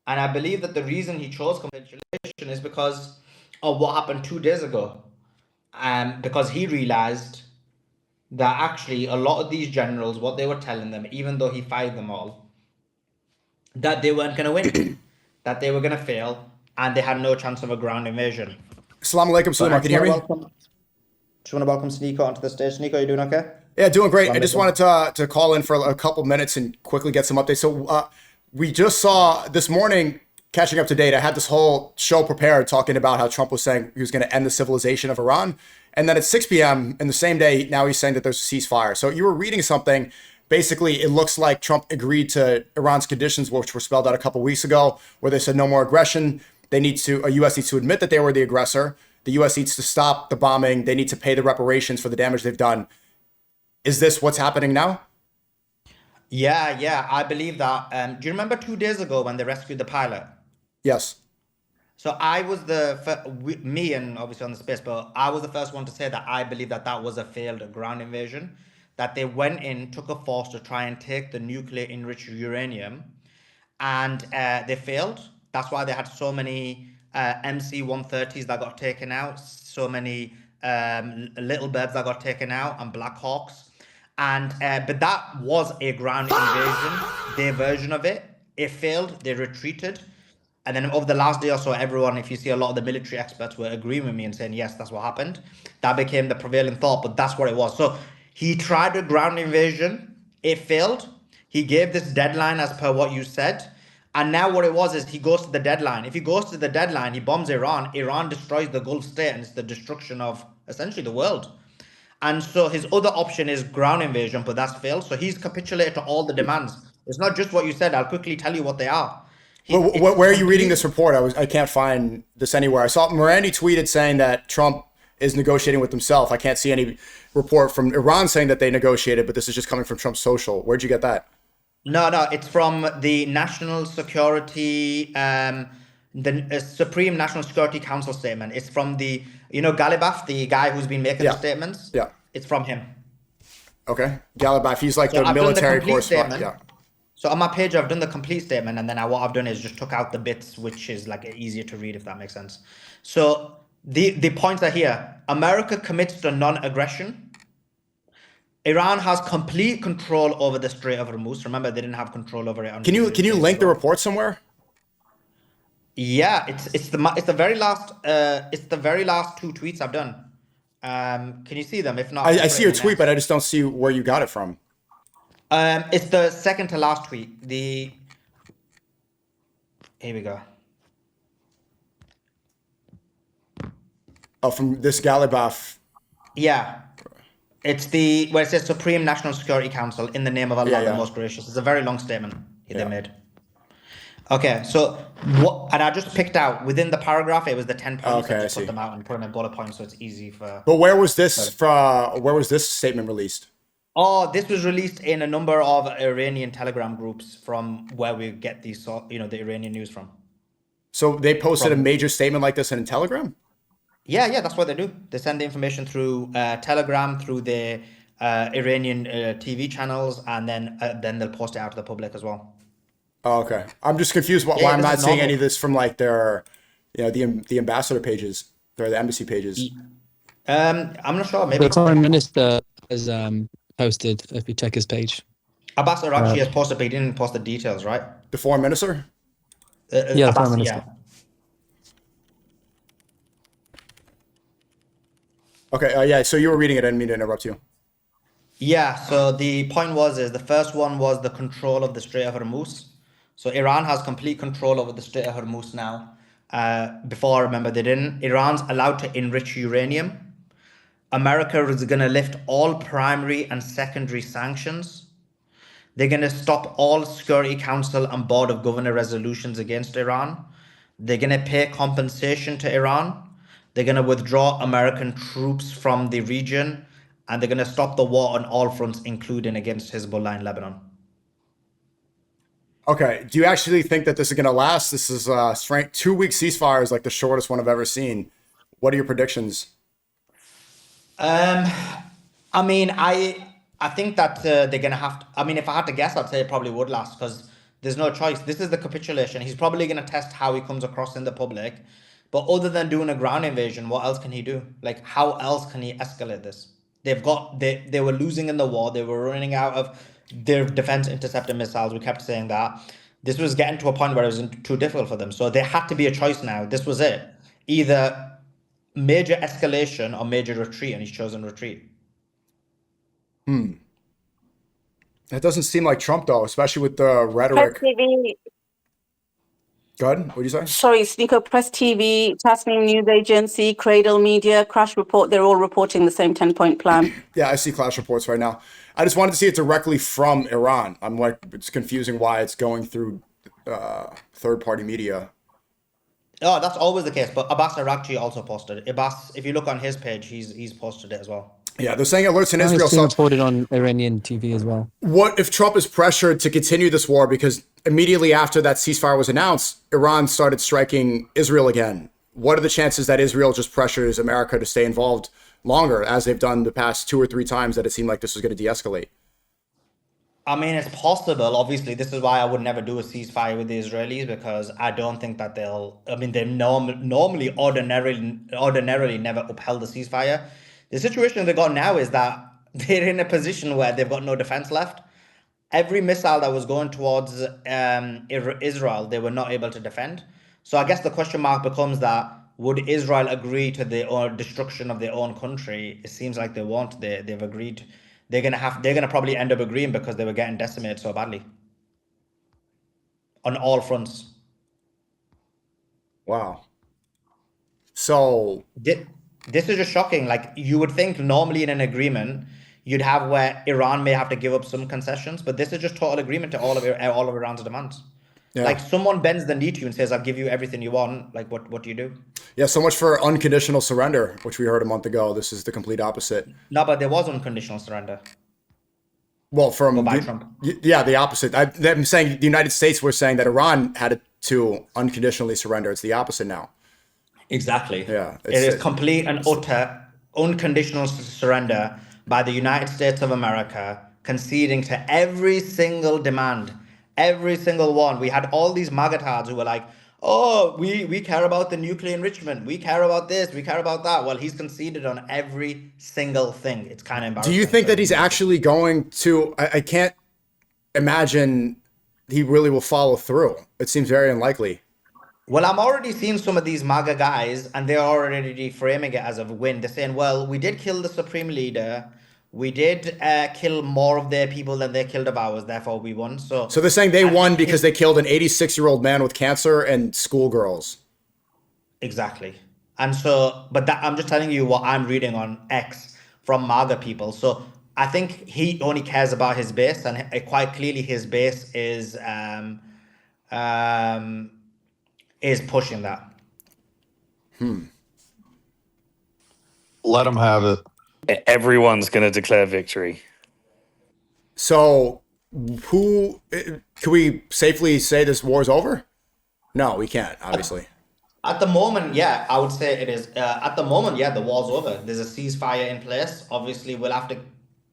And I believe that the reason he chose capitulation is because of what happened 2 days ago. Because he realized that actually a lot of these generals, what they were telling them, even though he fired them all, that they weren't going to win. that they were going to fail, and they had no chance of a ground invasion. Assalamu alaikum, Suleiman. Can you hear me? Just want to welcome SNEAKO onto the stage. SNEAKO, you doing okay? Yeah, doing great. I just wanted to call in for a couple minutes and quickly get some updates. So we just saw this morning, catching up to date, I had this whole show prepared talking about how Trump was saying he was going to end the civilization of Iran. And then at 6 p.m. in the same day, now he's saying that there's a ceasefire. So you were reading something. Basically, it looks like Trump agreed to Iran's conditions, which were spelled out a couple weeks ago, where they said no more aggression. U.S. needs to admit that they were the aggressor. The U.S. needs to stop the bombing. They need to pay the reparations for the damage they've done. Is this what's happening now? Yeah, I believe that. Do you remember 2 days ago when they rescued the pilot? Yes. So I was me and obviously on the space, but I was the first one to say that I believe that that was a failed ground invasion, that they went in, took a force to try and take the nuclear enriched uranium, and they failed. That's why they had so many MC-130s that got taken out, so many little birds that got taken out, and Black Hawks. And but that was a ground invasion, their version of it. It failed, they retreated. And then over the last day or so, everyone, if you see a lot of the military experts were agreeing with me and saying, yes, that's what happened. That became the prevailing thought, but that's what it was. So he tried a ground invasion. It failed. He gave this deadline as per what you said. And now what it was is he goes to the deadline. If he goes to the deadline, he bombs Iran. Iran destroys the Gulf state, and it's the destruction of essentially the world. And so his other option is ground invasion, but that's failed. So he's capitulated to all the demands. It's not just what you said. I'll quickly tell you what they are. Where are you reading this report? I can't find this anywhere. I saw Morandi tweeted saying that Trump is negotiating with himself. I can't see any report from Iran saying that they negotiated, but this is just coming from Trump's social. Where'd you get that? No, it's from the National Security, the Supreme National Security Council statement. It's from the, Galibaf, the guy who's been making the statements. Yeah. It's from him. Okay. Galibaf, he's like the military correspondent. Yeah. So on my page, I've done the complete statement, and then what I've done is just took out the bits, which is like easier to read, if that makes sense. So the points are here. America commits to non-aggression. Iran has complete control over the Strait of Hormuz. Remember, they didn't have control over it. Can you link the report somewhere? Yeah, it's the very last two tweets I've done. Can you see them? If not, I see your tweet, but I just don't see where you got it from. It's the second to last tweet. Here we go. Oh, from this Galibaf. Yeah. It's where it says Supreme National Security Council in the name of Allah, the Most Gracious. It's a very long statement they made. Okay, so and I just picked out within the paragraph, it was the 10 points. I put them out and put them in bullet points, so it's easy for. But where was this statement released? Oh, this was released in a number of Iranian Telegram groups from where we get these, the Iranian news from. So they posted a major statement like this in Telegram? Yeah, that's what they do. They send the information through Telegram, through their Iranian TV channels, and then they'll post it out to the public as well. Oh, okay. I'm just confused why I'm not seeing any of this from like their, the ambassador pages or the embassy pages. I'm not sure. Maybe the foreign minister has posted. If you check his page, Ambassador actually has posted, but he didn't post the details, right? The foreign minister. The foreign minister. Yeah. Okay, so you were reading it. I didn't mean to interrupt you. Yeah, so the point is the first one was the control of the Strait of Hormuz. So Iran has complete control over the Strait of Hormuz now. Before, remember, they didn't. Iran's allowed to enrich uranium. America is going to lift all primary and secondary sanctions. They're going to stop all Security Council and Board of Governor resolutions against Iran. They're going to pay compensation to Iran. They're going to withdraw American troops from the region, and they're going to stop the war on all fronts, including against Hezbollah in Lebanon. Okay. Do you actually think that this is going to last? This is 2-week ceasefire is like the shortest one I've ever seen. What are your predictions? I mean, I think that they're going to have to, I mean, if I had to guess, I'd say it probably would last because there's no choice. This is the capitulation. He's probably going to test how he comes across in the public. But other than doing a ground invasion, what else can he do? Like, how else can he escalate this? They were losing in the war. They were running out of their defense interceptor missiles. We kept saying that. This was getting to a point where it was too difficult for them. So there had to be a choice now. This was it. Either major escalation or major retreat, and he's chosen retreat. That doesn't seem like Trump, though, especially with the rhetoric. Press TV, Go ahead. What did you say? sorry, SNEAKO, Press TV, Tasmanian News Agency, Cradle Media, Crash Report, they're all reporting the same 10-point plan. Yeah, I see clash reports right now. I just wanted to see it directly from Iran. I'm like, it's confusing why it's going through third-party media. Oh, that's always the case. But Abbas Arakchi also posted it. Abbas, if you look on his page, he's posted it as well. Yeah, they're saying alerts in It's Israel. been So reported on Iranian TV as well. what if Trump is pressured to continue this war? Because immediately after that ceasefire was announced, Iran started striking Israel again. What are the chances that Israel just pressures America to stay involved longer, as they've done the past 2 or 3 times that it seemed like this was going to de-escalate? I mean, it's possible. Obviously, this is why I would never do a ceasefire with the Israelis, because I don't think that they'll. I mean, they normally ordinarily never upheld the ceasefire. The situation they got now is that they're in a position where they've got no defense left. Every missile that was going towards Israel, they were not able to defend. So I guess the question mark becomes that would Israel agree to the destruction of their own country? It seems like they won't. They've agreed. They're gonna probably end up agreeing because they were getting decimated so badly on all fronts. Wow. So This is just shocking. Like, you would think normally in an agreement you'd have where Iran may have to give up some concessions, but this is just total agreement to all of Iran's demands. yeah. Like, someone bends the knee to you and says, "I'll give you everything you want." Like, what do you do? Yeah, so much for unconditional surrender, which we heard a month ago. This is the complete opposite. No, but there was unconditional surrender. Well, from by Trump. Yeah, the opposite. I'm saying the United States were saying that Iran had to unconditionally surrender. It's the opposite now. Exactly. Yeah, It is complete and utter unconditional surrender by the United States of America, conceding to every single demand, every single one. We had all these magatards who were like, "Oh, we care about the nuclear enrichment. We care about this. We care about that." Well, he's conceded on every single thing. It's kind of embarrassing. Do you think that he's actually going to? I can't imagine he really will follow through. It seems very unlikely. Well, I'm already seeing some of these MAGA guys, and they're already framing it as a win. They're saying, well, we did kill the supreme leader. We did kill more of their people than they killed of ours. Therefore, we won. So they're saying they won because they killed an 86-year-old man with cancer and schoolgirls. Exactly. And so, but that, I'm just telling you what I'm reading on X from MAGA people. So I think he only cares about his base, and quite clearly his base is pushing that. Let him have it. Everyone's going to declare victory. So, can we safely say this war is over? No, we can't, obviously. At the moment, yeah, I would say it is. At the moment, yeah, the war's over. There's a ceasefire in place. Obviously, we'll have to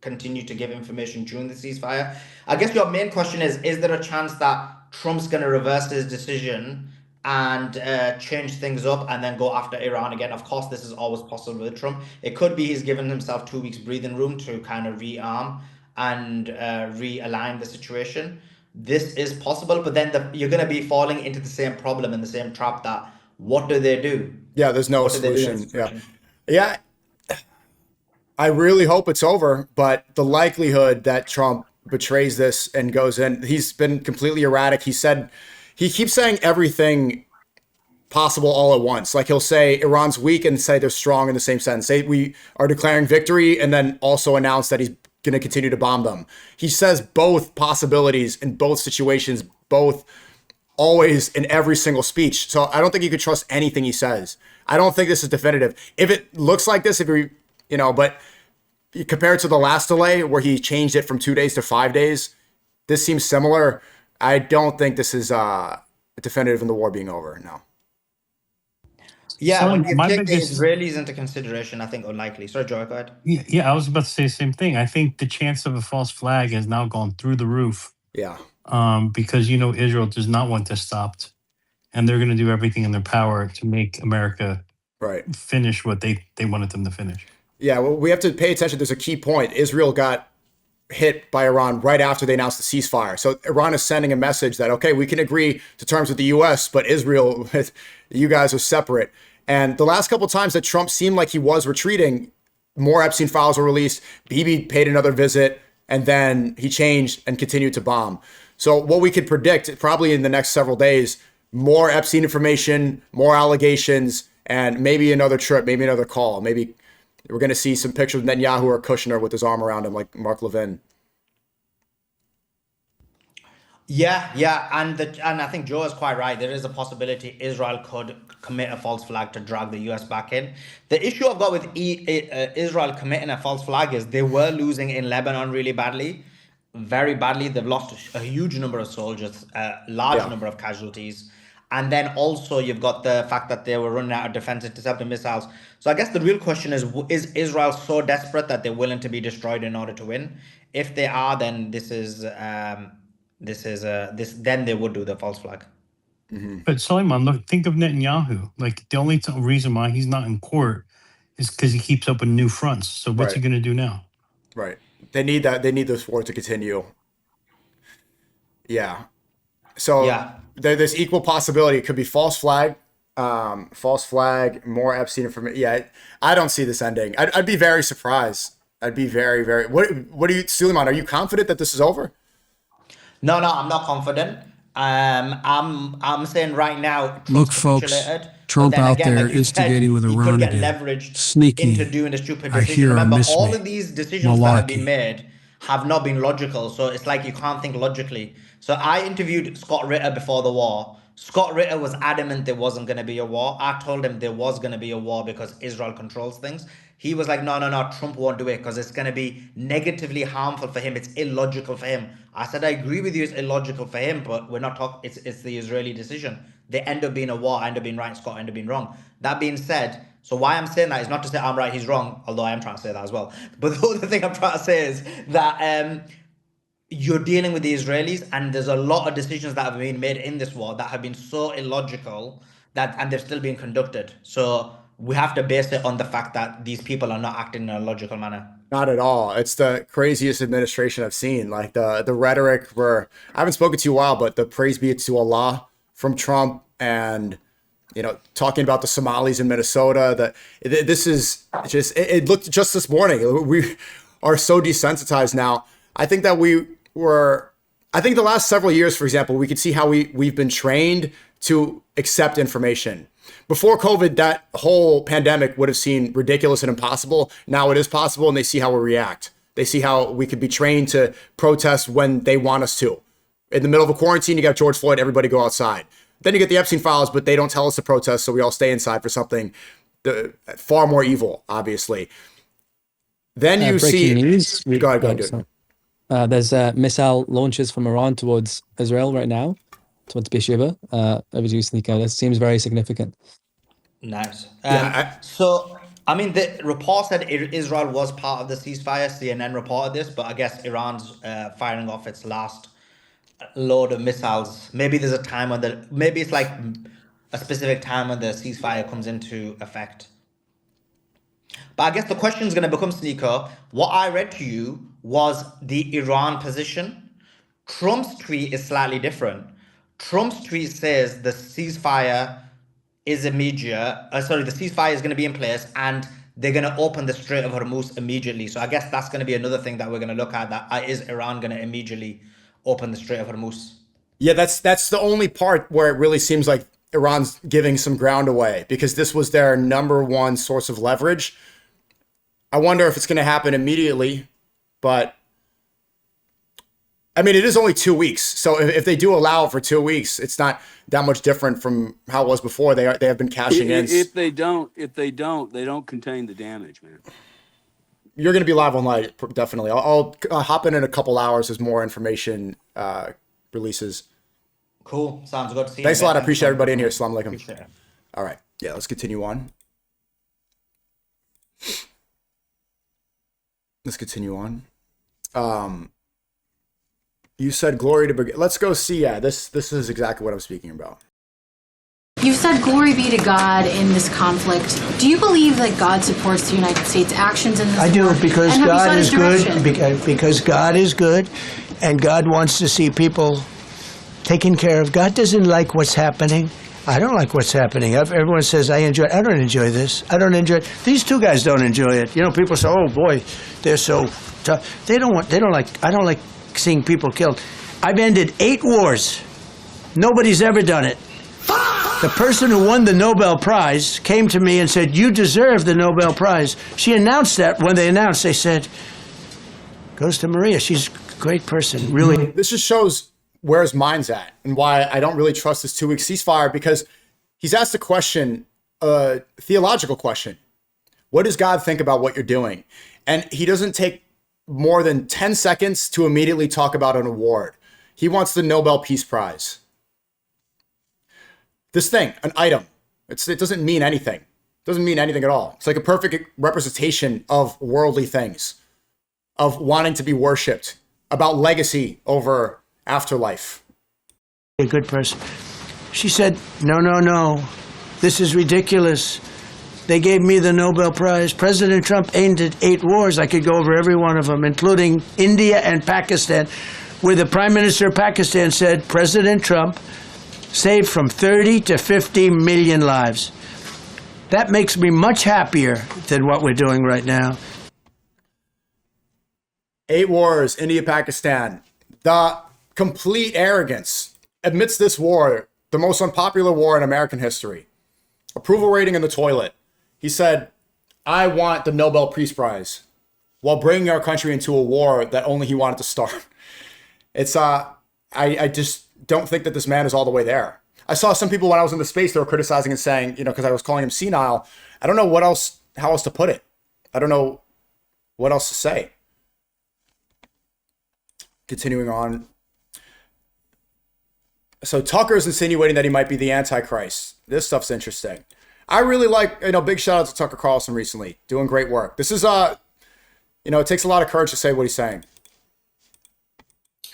continue to give information during the ceasefire. I guess your main question is there a chance that Trump's going to reverse his decision and change things up and then go after Iran again? Of course, this is always possible with Trump. It could be he's given himself 2 weeks breathing room to kind of rearm and realign the situation. This is possible, but then you're going to be falling into the same problem and the same trap that what do they do? Yeah, there's no solution. Yeah. I really hope it's over, but the likelihood that Trump betrays this and goes in, he's been completely erratic. He keeps saying everything possible all at once. Like, he'll say Iran's weak and say they're strong in the same sentence. Say we are declaring victory and then also announce that he's going to continue to bomb them. He says both possibilities in both situations, both always in every single speech. So I don't think you could trust anything he says. I don't think this is definitive. If it looks like this, but compared to the last delay where he changed it from 2 days to 5 days, this seems similar. I don't think this is definitive in the war being over. No. Yeah, when you take the Israelis into consideration, I think unlikely. Sorry, Joy, go ahead. Yeah, I was about to say the same thing. I think the chance of a false flag has now gone through the roof. Yeah. Because, Israel does not want this stopped. And they're going to do everything in their power to make America finish what they wanted them to finish. Yeah, well, we have to pay attention. There's a key point. Israel got hit by Iran right after they announced the ceasefire. So Iran is sending a message that, okay, we can agree to terms with the US, but Israel, you guys are separate. And the last couple of times that Trump seemed like he was retreating, more Epstein files were released, Bibi paid another visit, and then he changed and continued to bomb. So what we could predict probably in the next several days, more Epstein information, more allegations, and maybe another trip, maybe another call. Maybe we're going to see some pictures of Netanyahu or Kushner with his arm around him like Mark Levin. Yeah, and I think Joe is quite right. There is a possibility Israel could commit a false flag to drag the US back in. The issue I've got with Israel committing a false flag is they were losing in Lebanon really badly, very badly. They've lost a huge number of soldiers, a large number of casualties. And then also you've got the fact that they were running out of defense interceptor missiles. So I guess the real question is Israel so desperate that they're willing to be destroyed in order to win? If they are, then then they would do the false flag. But Suleiman, look, think of Netanyahu. Like the only reason why he's not in court is because he keeps opening new fronts. So what's he going to do now? Right. They need that. They need this war to continue. Yeah. So there's equal possibility. It could be false flag, more Epstein information. Yeah, I don't see this ending. I'd be very surprised. I'd be very, very. What do you, Suleiman? Are you confident that this is over? No, I'm not confident. I'm saying right now. Look, folks, Trump out there instigating with Iran again. Leveraged Sneaky. into doing the stupid I decision. hear Remember, miss all me. of these decisions that have been made have not been logical. So it's like you can't think logically. So I interviewed Scott Ritter before the war. Scott Ritter was adamant there wasn't going to be a war. I told him there was going to be a war because Israel controls things. He was like, no, Trump won't do it because it's going to be negatively harmful for him. It's illogical for him. I said, I agree with you, it's illogical for him, but we're not talking, it's the Israeli decision. They end up being a war, I end up being right, Scott end up being wrong. That being said, so why I'm saying that is not to say I'm right, he's wrong, although I am trying to say that as well. But the other thing I'm trying to say is that you're dealing with the Israelis, and there's a lot of decisions that have been made in this war that have been so illogical and they're still being conducted. So we have to base it on the fact that these people are not acting in a logical manner. Not at all. It's the craziest administration I've seen. Like the rhetoric where I haven't spoken to you in a while, but the praise be it to Allah from Trump, and talking about the Somalis in Minnesota. This is just it looked just this morning. We are so desensitized now. I think that I think the last several years, for example, we could see how we've been trained to accept information. Before COVID, that whole pandemic would have seemed ridiculous and impossible. Now it is possible, and they see how we react. They see how we could be trained to protest when they want us to. In the middle of a quarantine, you got George Floyd, everybody go outside. Then you get the Epstein files, but they don't tell us to protest, so we all stay inside for something far more evil, obviously. Then you see... News. Go ahead. There's missile launches from Iran towards Israel right now, towards Beersheba. Over to you, SNEAKO. That seems very significant. Nice. So, I mean, the report said Israel was part of the ceasefire. CNN reported this, but I guess Iran's firing off its last load of missiles. Maybe there's a time when maybe it's like a specific time when the ceasefire comes into effect. But I guess the question is going to become, SNEAKO, what I read to you was the Iran position. Trump's tweet is slightly different. Trump's tweet says the ceasefire is immediate. The ceasefire is going to be in place, and they're going to open the Strait of Hormuz immediately. So I guess that's going to be another thing that we're going to look at. That is Iran going to immediately open the Strait of Hormuz? Yeah, that's the only part where it really seems like Iran's giving some ground away, because this was their number one source of leverage. I wonder if it's going to happen immediately, but I mean, it is only 2 weeks. So if they do allow it for 2 weeks, it's not that much different from how it was before. They have been cashing in. If they don't contain the damage, man. You're going to be live online, definitely. I'll hop in a couple hours as more information releases. Cool. Sounds good. See you. Thanks a lot. I appreciate everybody in here. Assalamu alaikum. Appreciate it. All right. Yeah, let's continue on. You said glory to begin. Let's go see. Yeah, this is exactly what I'm speaking about. You've said glory be to God in this conflict. Do you believe that God supports the United States' actions in this I do, war? because And have you God sought is his direction? good. Because God is good, and God wants to see people taken care of. God doesn't like what's happening. I don't like what's happening. Everyone says, I don't enjoy this. I don't enjoy it. These two guys don't enjoy it. You know, people say, oh boy, they're so tough. I don't like seeing people killed. I've ended 8 wars. Nobody's ever done it. The person who won the Nobel Prize came to me and said, you deserve the Nobel Prize. She announced that. When they announced, they said, goes to Maria. She's a great person, really. This just shows where his mind's at and why I don't really trust this 2-week ceasefire, because he's asked a question, a theological question. What does God think about what you're doing? And he doesn't take more than 10 seconds to immediately talk about an award. He wants the Nobel Peace Prize. This thing, an item, it doesn't mean anything. It doesn't mean anything at all. It's like a perfect representation of worldly things, of wanting to be worshipped, about legacy over afterlife. A good person. She said, no. This is ridiculous. They gave me the Nobel Prize. President Trump ended 8 wars. I could go over every one of them, including India and Pakistan, where the Prime Minister of Pakistan said, President Trump saved from 30 to 50 million lives. That makes me much happier than what we're doing right now. 8 wars, India, Pakistan. The complete arrogance amidst this war, the most unpopular war in American history. Approval rating in the toilet. He said, I want the Nobel Peace Prize, while bringing our country into a war that only he wanted to start. It's, I just don't think that this man is all the way there. I saw some people when I was in the space, they were criticizing and saying, because I was calling him senile. I don't know how else to put it. I don't know what else to say. Continuing on. So Tucker's insinuating that he might be the Antichrist. This stuff's interesting. I really like, big shout out to Tucker Carlson recently. Doing great work. This is, it takes a lot of courage to say what he's saying.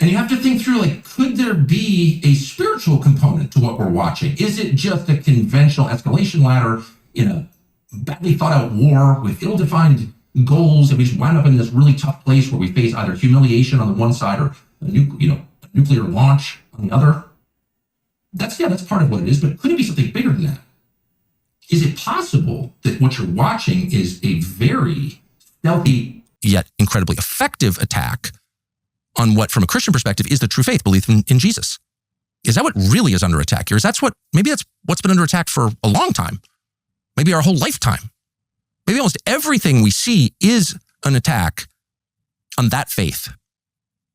And you have to think through, could there be a spiritual component to what we're watching? Is it just a conventional escalation ladder in a badly thought out war with ill-defined goals, and we just wind up in this really tough place where we face either humiliation on the one side or a nuclear launch on the other? That's part of what it is, but could it be something bigger than that? Is it possible that what you're watching is a very stealthy yet incredibly effective attack on what, from a Christian perspective, is the true faith, belief in Jesus? Is that what really is under attack here? Maybe that's what's been under attack for a long time, maybe our whole lifetime. Maybe almost everything we see is an attack on that faith,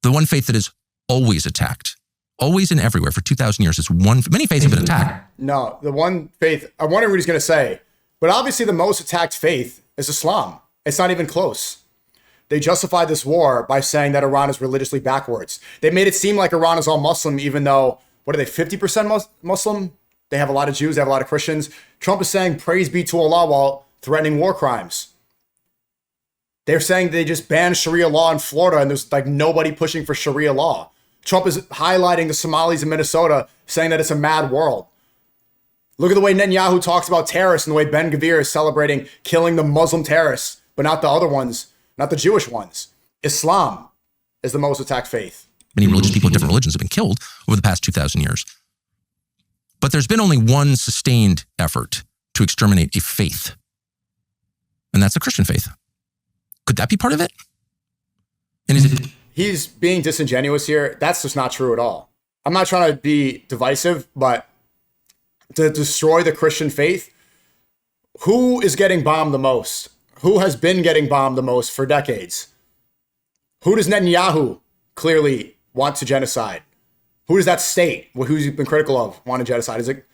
the one faith that is always attacked, always and everywhere for 2,000 years. Many faiths have been attacked. No, the one faith, I'm wondering what he's going to say, but obviously the most attacked faith is Islam. It's not even close. They justified this war by saying that Iran is religiously backwards. They made it seem like Iran is all Muslim, even though, 50% Muslim? They have a lot of Jews, they have a lot of Christians. Trump is saying, praise be to Allah, while threatening war crimes. They're saying they just banned Sharia law in Florida, and there's nobody pushing for Sharia law. Trump is highlighting the Somalis in Minnesota, saying that it's a mad world. Look at the way Netanyahu talks about terrorists and the way Ben Gvir is celebrating killing the Muslim terrorists, but not the other ones, not the Jewish ones. Islam is the most attacked faith. Many religious people of different religions have been killed over the past 2,000 years. But there's been only one sustained effort to exterminate a faith, and that's the Christian faith. Could that be part of it? And is it? He's being disingenuous here. That's just not true at all. I'm not trying to be divisive, but to destroy the Christian faith, who is getting bombed the most? Who has been getting bombed the most for decades? Who does Netanyahu clearly want to genocide? Who does that state, who's he been critical of, want to genocide? Is it?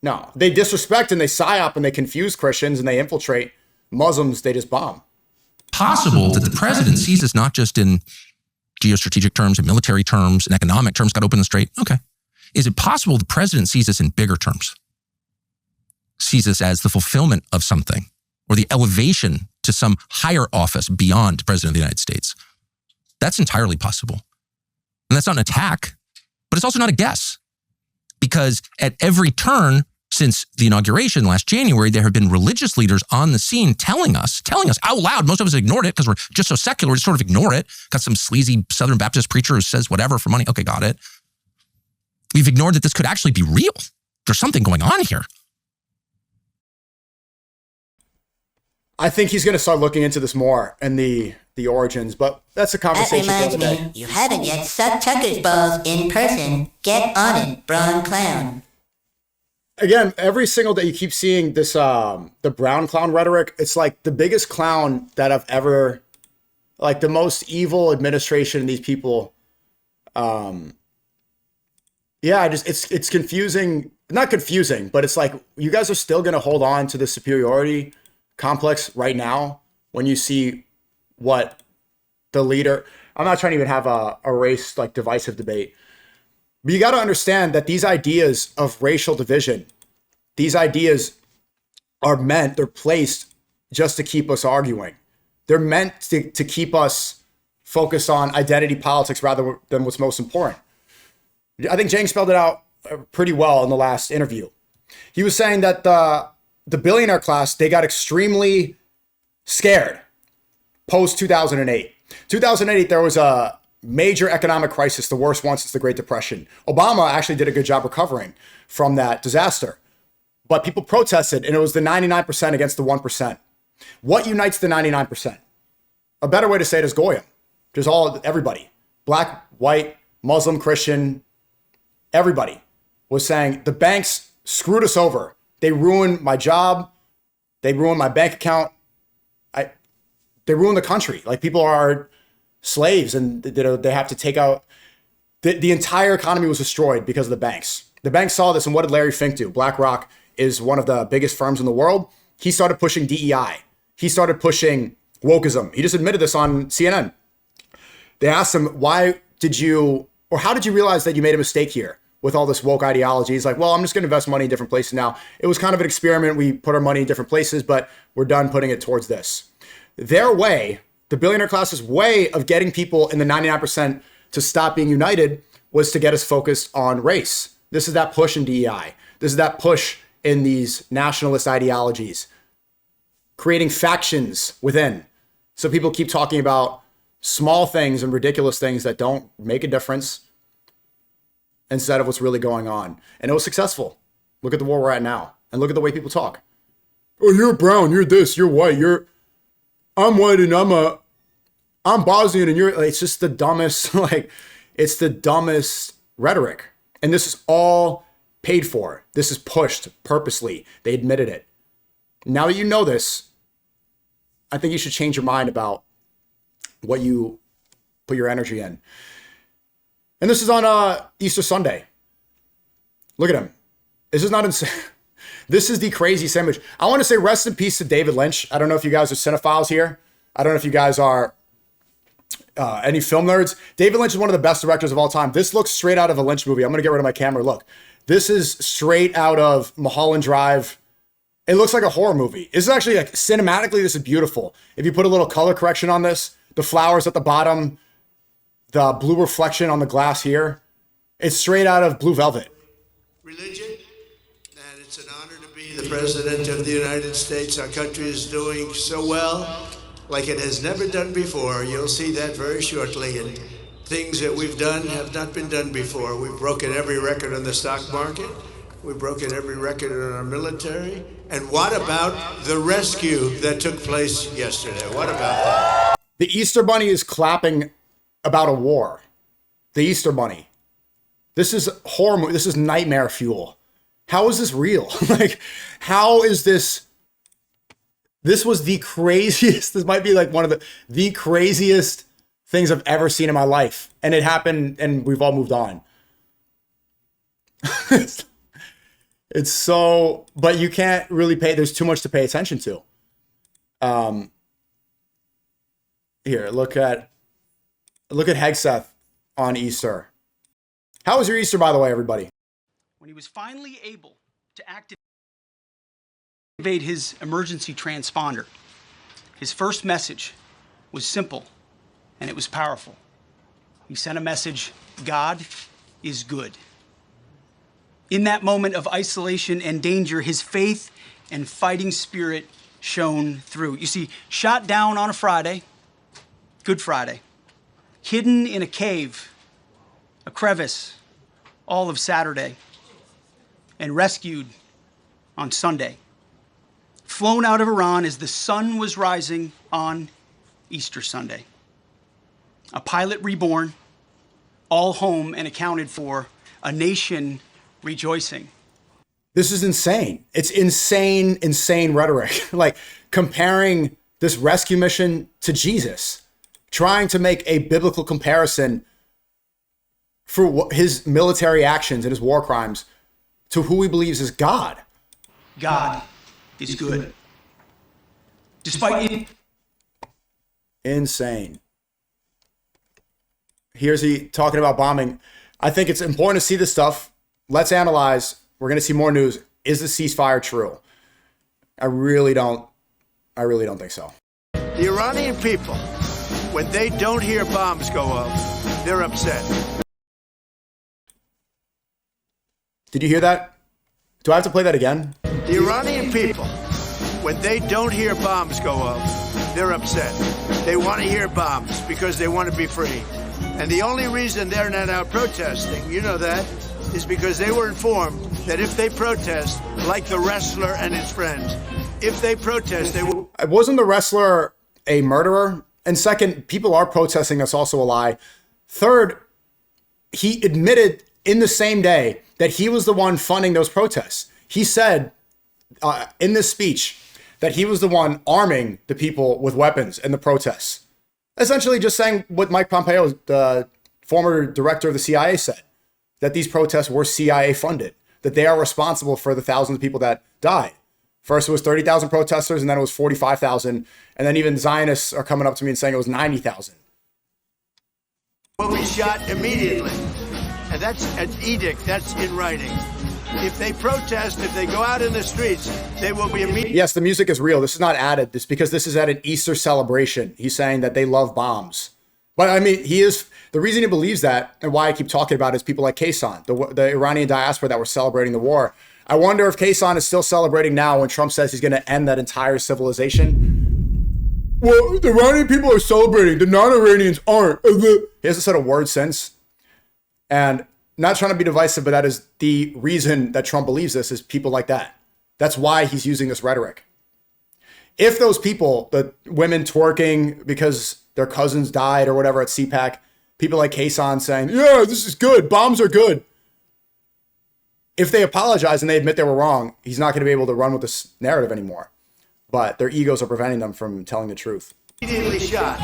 No. They disrespect and they psyop and they confuse Christians and they infiltrate Muslims. They just bomb. Possible that the president sees this not just in geostrategic terms and military terms and economic terms, got open and straight. Okay. Is it possible the president sees this in bigger terms? Sees this as the fulfillment of something or the elevation to some higher office beyond president of the United States? That's entirely possible. And that's not an attack, but it's also not a guess. because at every turn since the inauguration last January, there have been religious leaders on the scene telling us out loud. Most of us ignored it because we're just so secular, we just sort of ignore it. Got some sleazy Southern Baptist preacher who says whatever for money. Okay, got it. We've ignored that this could actually be real. There's something going on here. I think he's going to start looking into this more and the origins, but that's a conversation That for reminds the day. me, you haven't yet sucked Tucker's balls in person. Get on it, Braun Clown. Again, every single day you keep seeing this, the brown clown rhetoric. It's like the biggest clown that I've ever, like the most evil administration, these people. Yeah, it's confusing. Not confusing, but it's like you guys are still going to hold on to the superiority complex right now when you see what the leader. I'm not trying to even have a race like divisive debate. But you got to understand that these ideas of racial division, these ideas they're placed just to keep us arguing. They're meant to keep us focused on identity politics rather than what's most important. I think Jang spelled it out pretty well in the last interview. He was saying that the billionaire class, they got extremely scared post 2008. 2008, there was a major economic crisis, the worst one since the Great Depression. Obama actually did a good job recovering from that disaster. But people protested, and it was the 99% against the 1%. What unites the 99%? A better way to say it is Goyim. Just everybody. Black, white, Muslim, Christian, everybody was saying the banks screwed us over. They ruined my job. They ruined my bank account. They ruined the country. Like people are slaves and they have to take out. The entire economy was destroyed because of the banks. The banks saw this, and what did Larry Fink do? BlackRock is one of the biggest firms in the world. He started pushing DEI. He started pushing wokeism. He just admitted this on CNN. They asked him, how did you realize that you made a mistake here with all this woke ideology? He's like, well, I'm just going to invest money in different places now. It was kind of an experiment. We put our money in different places, but we're done putting it towards this. Their way, the billionaire class's way of getting people in the 99% to stop being united was to get us focused on race. This is that push in DEI. This is that push in these nationalist ideologies, creating factions within. So people keep talking about small things and ridiculous things that don't make a difference instead of what's really going on. And it was successful. Look at the war we're at now. And look at the way people talk. Oh, you're brown, you're this, you're white, I'm white and I'm Bosnian and it's just the dumbest, it's the dumbest rhetoric. And this is all paid for. This is pushed purposely. They admitted it. Now that you know this, I think you should change your mind about what you put your energy in. And this is on Easter Sunday. Look at him. This is not insane. This is the crazy sandwich. I want to say rest in peace to David Lynch. I don't know if you guys are cinephiles here. I don't know if you guys are any film nerds. David Lynch is one of the best directors of all time. This looks straight out of a Lynch movie. I'm going to get rid of my camera. Look, this is straight out of Mulholland Drive. It looks like a horror movie. This is actually like cinematically, this is beautiful. If you put a little color correction on this, the flowers at the bottom, the blue reflection on the glass here, it's straight out of Blue Velvet. Religion, and it's an honor to be the President of the United States. Our country is doing so well, like it has never done before. You'll see that very shortly. And things that we've done have not been done before. We've broken every record on the stock market. We've broken every record in our military. And what about the rescue that took place yesterday? What about that? The Easter Bunny is clapping about a war. The Easter Bunny. This is horror movie. This is nightmare fuel. How is this real? Like, how is this? This was the craziest. This might be like one of the craziest things I've ever seen in my life. And it happened and we've all moved on. It's so, but you can't really there's too much to pay attention to. Here, look at Hegseth on Easter. How was your Easter, by the way, everybody? When he was finally able to activate his emergency transponder, his first message was simple and it was powerful. He sent a message, God is good. In that moment of isolation and danger, his faith and fighting spirit shone through. You see, shot down on a Friday, Good Friday, hidden in a cave, a crevice, all of Saturday, and rescued on Sunday. Flown out of Iran as the sun was rising on Easter Sunday. A pilot reborn, all home and accounted for, a nation rejoicing. This is insane. It's insane, insane rhetoric. Like comparing this rescue mission to Jesus, trying to make a biblical comparison for his military actions and his war crimes to who he believes is God. God is good. Despite Insane. Here's he talking about bombing. I think it's important to see this stuff. Let's analyze. We're going to see more news. Is the ceasefire true? I really don't think so. The Iranian people, when they don't hear bombs go off, they're upset. Did you hear that? Do I have to play that again? The Iranian people, when they don't hear bombs go off, they're upset. They want to hear bombs because they want to be free. And the only reason they're not out protesting, you know that, is because they were informed that if they protest, like the wrestler and his friends, if they protest, they will... Wasn't the wrestler a murderer? And second, people are protesting. That's also a lie. Third, he admitted in the same day that he was the one funding those protests. He said in this speech that he was the one arming the people with weapons in the protests. Essentially just saying what Mike Pompeo, the former director of the CIA, said, that these protests were CIA funded, that they are responsible for the thousands of people that died. First it was 30,000 protesters, and then it was 45,000. And then even Zionists are coming up to me and saying it was 90,000. will be shot immediately. And that's an edict. That's in writing. If they protest, if they go out in the streets, they will be immediately... Yes, the music is real. This is not added. This because this is at an Easter celebration. He's saying that they love bombs. But I mean, he is... The reason he believes that, and why I keep talking about it, is people like Kaysan, the Iranian diaspora that were celebrating the war. I wonder if Kaysan is still celebrating now when Trump says he's going to end that entire civilization. Well, the Iranian people are celebrating. The non-Iranians aren't. He hasn't said a word since. And not trying to be divisive, but that is the reason that Trump believes this, is people like that. That's why he's using this rhetoric. If those people, the women twerking because their cousins died or whatever at CPAC, people like Kaysan saying, yeah, this is good, bombs are good. If they apologize and they admit they were wrong, he's not going to be able to run with this narrative anymore. But their egos are preventing them from telling the truth. Immediately shot.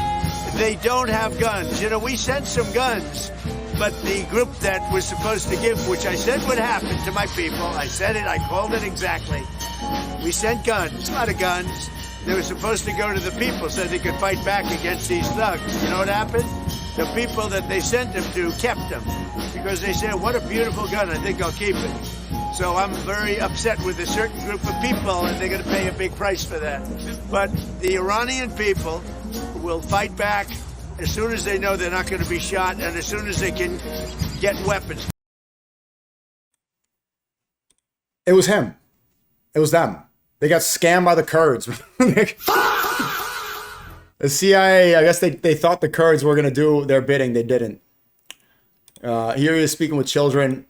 They don't have guns. You know, we sent some guns, but the group that was supposed to give, which I said would happen to my people, I said it, I called it exactly. We sent guns, a lot of guns. They were supposed to go to the people so they could fight back against these thugs. You know what happened? The people that they sent them to kept them because they said, what a beautiful gun, I think I'll keep it. So I'm very upset with a certain group of people, and they're going to pay a big price for that. But the Iranian people will fight back as soon as they know they're not going to be shot and as soon as they can get weapons. It was him. It was them. They got scammed by the Kurds. The CIA, I guess they thought the Kurds were going to do their bidding. They didn't. Here he is speaking with children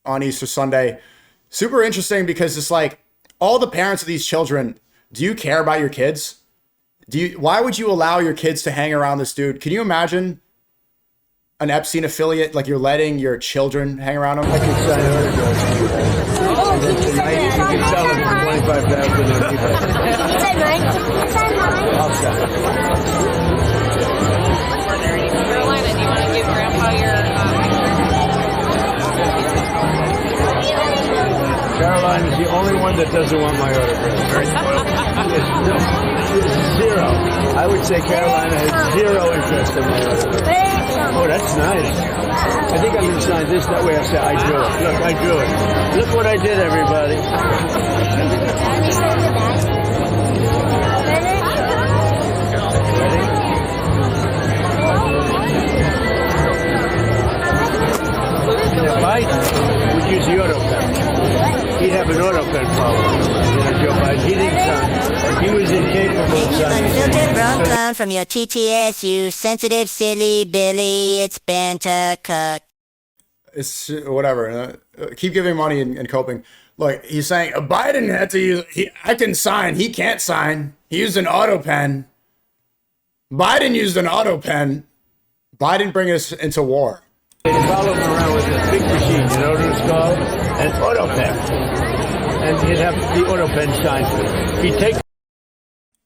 on Easter Sunday. Super interesting because it's like all the parents of these children, do you care about your kids? Why would you allow your kids to hang around this dude? Can you imagine an Epstein affiliate, like you're letting your children hang around him? I can sign autographs. And then tonight you can sell them for $25,000. I'll sell it. Carolina, do you want to give Grandpa your... Caroline is the only one that doesn't want my autograph. Very spoiled. Zero. I would say Carolina has zero interest in my autograph. Oh, that's nice. I think I'm going to sign this. That way I'll say, I drew it. Look, I drew it. Look what I did, everybody. Ready? Biden. would use the auto pen. He'd have an auto pen problem. Joe Biden. He didn't sign. He was incapable of signing. Unfiltered wrong clown from your TTS, you sensitive, silly Billy. It's banter cook. It's whatever. Keep giving money and coping. Look, he's saying Biden had to use. I can sign. He can't sign. He used an auto pen. Biden used an auto pen. Biden bring us into war. They follow him around with this big machine. You know what it's called? An auto pen. And he'd have the auto pen signed for him. He'd take.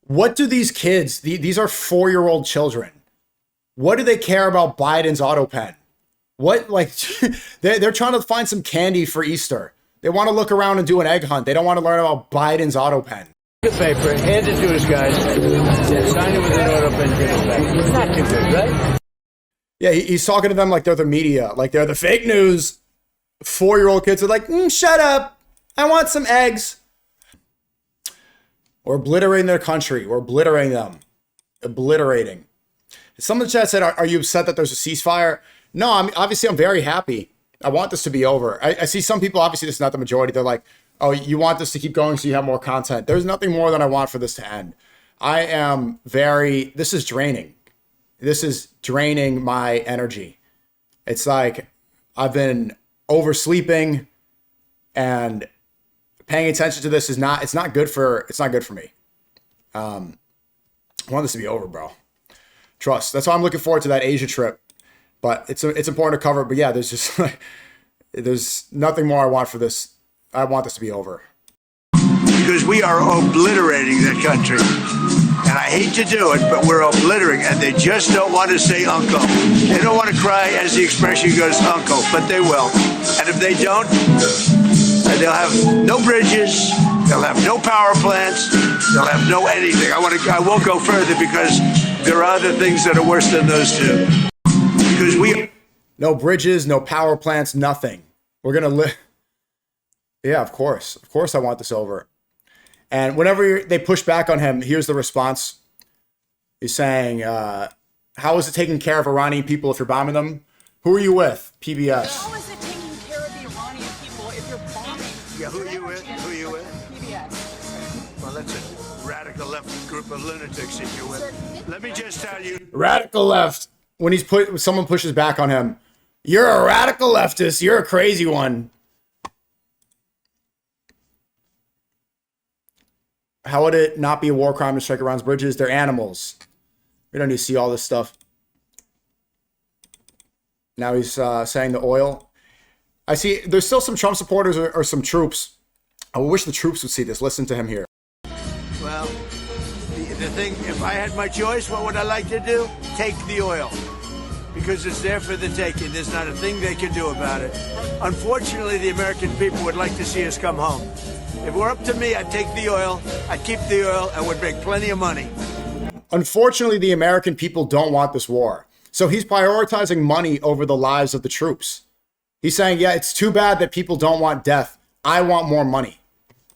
What do these kids? These are 4-year-old children. What do they care about Biden's auto pen? What, like, they're trying to find some candy for Easter. They want to look around and do an egg hunt. They don't want to learn about Biden's auto pen. The paper, hand it to his guys, and sign it with an auto pen, give it back. It's not too good, right? Yeah, he's talking to them like they're the media, like they're the fake news. 4-year-old kids are like, shut up. I want some eggs. We're obliterating their country. We're obliterating them. Obliterating. Some of the chat said, are you upset that there's a ceasefire? No, I'm very happy. I want this to be over. I see some people, obviously this is not the majority. They're like, oh, you want this to keep going so you have more content. There's nothing more than I want for this to end. This is draining. This is draining my energy. It's like I've been oversleeping and paying attention to this it's not good for me. I want this to be over, bro. Trust. That's why I'm looking forward to that Asia trip. But it's important to cover. But yeah, there's nothing more I want for this. I want this to be over. Because we are obliterating that country. And I hate to do it, but we're obliterating. And they just don't want to say uncle. They don't want to cry as the expression goes uncle, but they will. And if they don't, they'll have no bridges. They'll have no power plants. They'll have no anything. I won't go further because there are other things that are worse than those two. Because no bridges, no power plants, nothing. We're going to live. Yeah, of course. Of course I want this over. And whenever they push back on him, here's the response. He's saying, how is it taking care of Iranian people if you're bombing them? Who are you with? PBS. How is it taking care of the Iranian people if you're bombing? Yeah, who are you with? Who are you with? PBS. Well, that's a radical left group of lunatics that you're with. Let me just tell you. Radical left. When someone pushes back on him, you're a radical leftist. You're a crazy one. How would it not be a war crime to strike Iran's bridges? They're animals. We don't need to see all this stuff. Now he's saying the oil. I see there's still some Trump supporters or some troops. I wish the troops would see this. Listen to him here. Well, the thing, if I had my choice, what would I like to do? Take the oil. Because it's there for the taking. There's not a thing they can do about it. Unfortunately, the American people would like to see us come home. If it were up to me, I'd take the oil, I'd keep the oil, and would make plenty of money. Unfortunately, the American people don't want this war. So he's prioritizing money over the lives of the troops. He's saying, yeah, it's too bad that people don't want death. I want more money.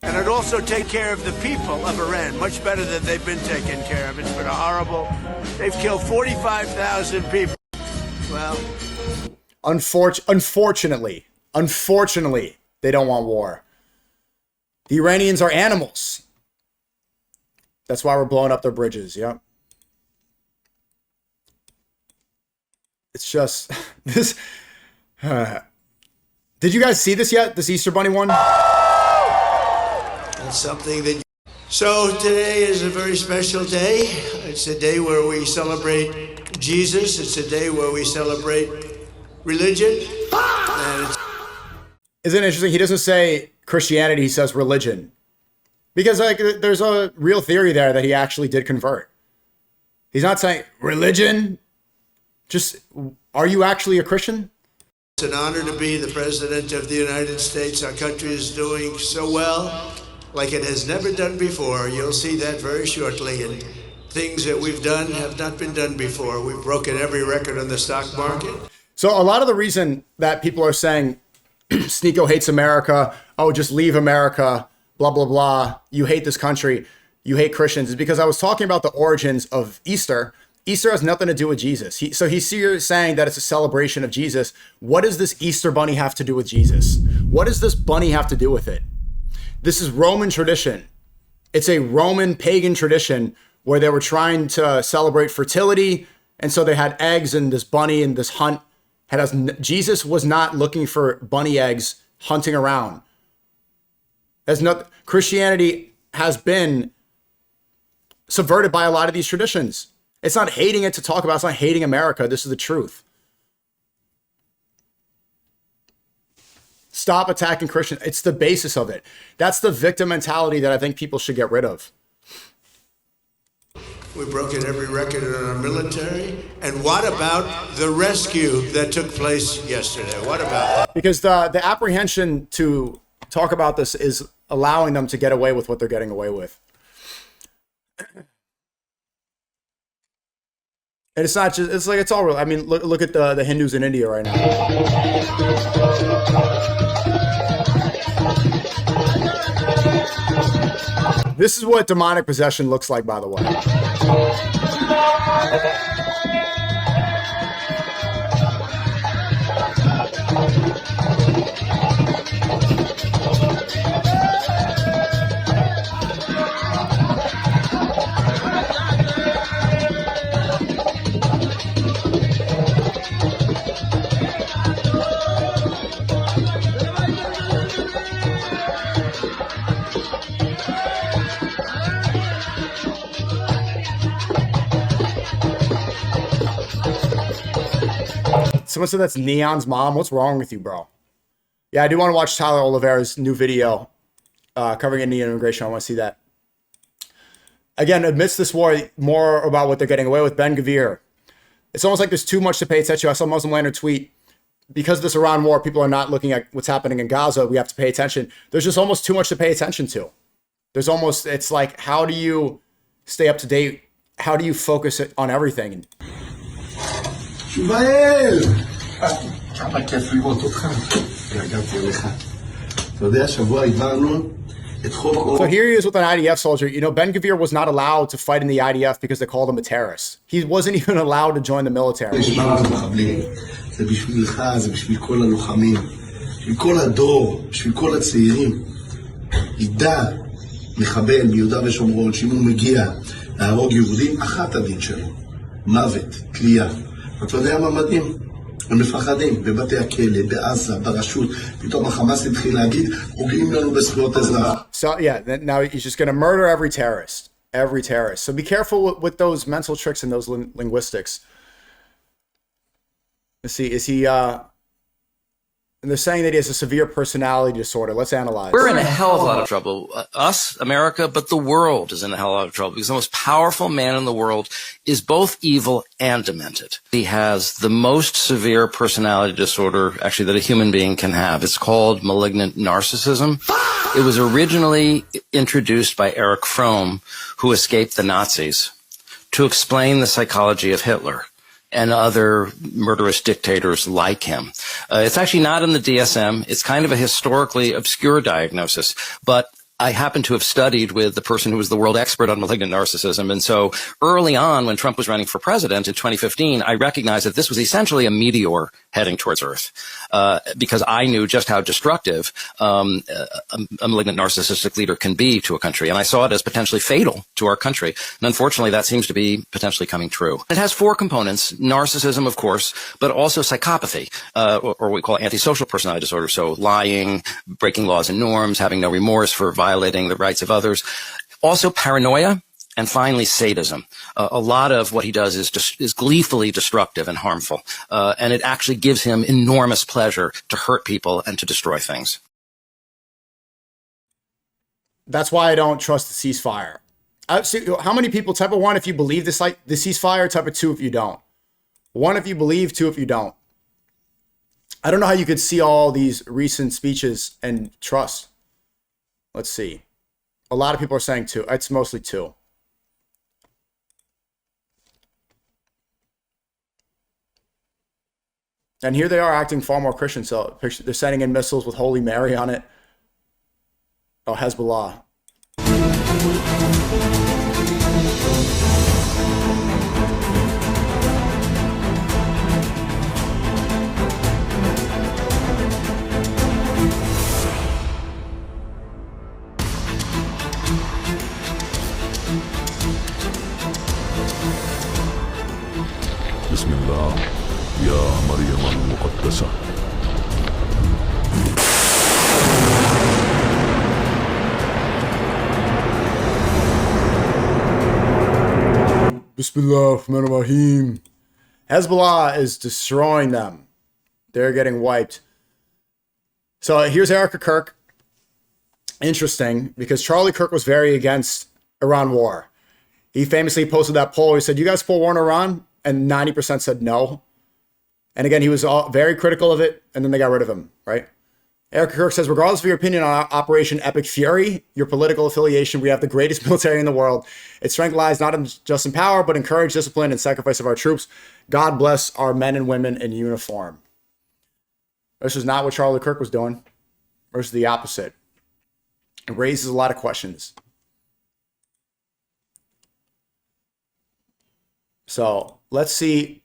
And I'd also take care of the people of Iran, much better than they've been taken care of. It's been horrible. They've killed 45,000 people. Well, unfortunately, they don't want war. The Iranians are animals. That's why we're blowing up their bridges. Yep. It's just this. Did you guys see this yet? This Easter Bunny one? It's something that. So today is a very special day. It's a day where we celebrate Jesus. It's a day where we celebrate religion. And Isn't it interesting? He doesn't say Christianity, he says religion. Because like there's a real theory there that he actually did convert. He's not saying religion. Just, are you actually a Christian? it's an honor to be the President of the United States. Our country is doing so well, like it has never done before. You'll see that very shortly. And things that we've done have not been done before. We've broken every record on the stock market. So a lot of the reason that people are saying SNEAKO hates America, oh, just leave America, blah, blah, blah, you hate this country, you hate Christians, is because I was talking about the origins of Easter Easter has nothing to do with Jesus. So he's saying that it's a celebration of Jesus. What does this Easter bunny have to do with Jesus? What does this bunny have to do with it? This is Roman tradition. It's a Roman pagan tradition where they were trying to celebrate fertility. And so they had eggs and this bunny and this hunt. Jesus was not looking for bunny eggs hunting around. Christianity has been subverted by a lot of these traditions. It's not hating it to talk about. It's not hating America. This is the truth. Stop attacking Christians. It's the basis of it. That's the victim mentality that I think people should get rid of. We've broken every record in our military. And what about the rescue that took place yesterday? What about that? Because the apprehension to talk about this is allowing them to get away with what they're getting away with. And it's not just, it's like, it's all real. I mean, look at the Hindus in India right now. This is what demonic possession looks like, by the way. Someone said that's Neon's mom. What's wrong with you, bro? Yeah, I do want to watch Tyler Oliveira's new video covering Indian immigration. I want to see that. Again, amidst this war, more about what they're getting away with. Ben Gvir. It's almost like there's too much to pay attention to. I saw Muslim Lander tweet, because of this Iran war, people are not looking at what's happening in Gaza. We have to pay attention. There's just almost too much to pay attention to. It's like, how do you stay up to date? How do you focus on everything? שוואל! כמה כיף לראות אותך. התגעגעתי אליך. אתה יודע, השבוע העברנו את חוק... So here he is with an IDF soldier. You know, Ben Gvir was not allowed to fight in the IDF because they called him a terrorist. He wasn't even allowed to join the military. זה בשבילך, זה בשביל כל הלוחמים, בשביל כל הדור, בשביל כל הצעירים. ידע מחבל מיהודה ושומרון, שאם הוא מגיע להרוג יהודים, אחת הדין שלו. מוות, תלייה. אתה יודע מה מדהים? הם מפחדים בבתי הכלא, בעזה, ברשות. פתאום החמאס התחיל להגיד, פוגעים לנו בזכויות אזרח. So yeah, now he's just going to murder every terrorist. Every terrorist. So be careful with those mental tricks and those linguistics. Let's see, is he, and they're saying that he has a severe personality disorder. Let's analyze. We're in a hell of a lot of trouble. Us, America, but the world is in a hell of a lot of trouble because the most powerful man in the world is both evil and demented. He has the most severe personality disorder, actually, that a human being can have. It's called malignant narcissism. It was originally introduced by Erich Fromm, who escaped the Nazis, to explain the psychology of Hitler and other murderous dictators like him. It's actually not in the DSM. It's kind of a historically obscure diagnosis, but I happen to have studied with the person who was the world expert on malignant narcissism. And so early on, when Trump was running for president in 2015, I recognized that this was essentially a meteor heading towards Earth, because I knew just how destructive a malignant narcissistic leader can be to a country. And I saw it as potentially fatal to our country. And unfortunately, that seems to be potentially coming true. It has four components: narcissism, of course, but also psychopathy, or what we call antisocial personality disorder. So lying, breaking laws and norms, having no remorse for violating the rights of others. Also paranoia, and finally sadism. A lot of what he does is gleefully destructive and harmful, and it actually gives him enormous pleasure to hurt people and to destroy things. That's why I don't trust the ceasefire. How many people, type of one, if you believe this, like the ceasefire, type of two if you don't. One if you believe, two if you don't. I don't know how you could see all these recent speeches and trust. Let's see. A lot of people are saying two. It's mostly two. And here they are acting far more Christian. So they're sending in missiles with Holy Mary on it. Oh, Hezbollah. aggressor. Bismillahirrahmanirrahim. Hezbollah is destroying them. They're getting wiped. So here's Erica Kirk. Interesting, because Charlie Kirk was very against Iran war. He famously posted that poll. He said, you guys support war in Iran? And 90% said no. And again, he was very critical of it, and then they got rid of him, right? Erica Kirk says, regardless of your opinion on Operation Epic Fury, your political affiliation, we have the greatest military in the world. Its strength lies not just in power, but in courage, discipline, and sacrifice of our troops. God bless our men and women in uniform. This is not what Charlie Kirk was doing. Versus the opposite. It raises a lot of questions. So let's see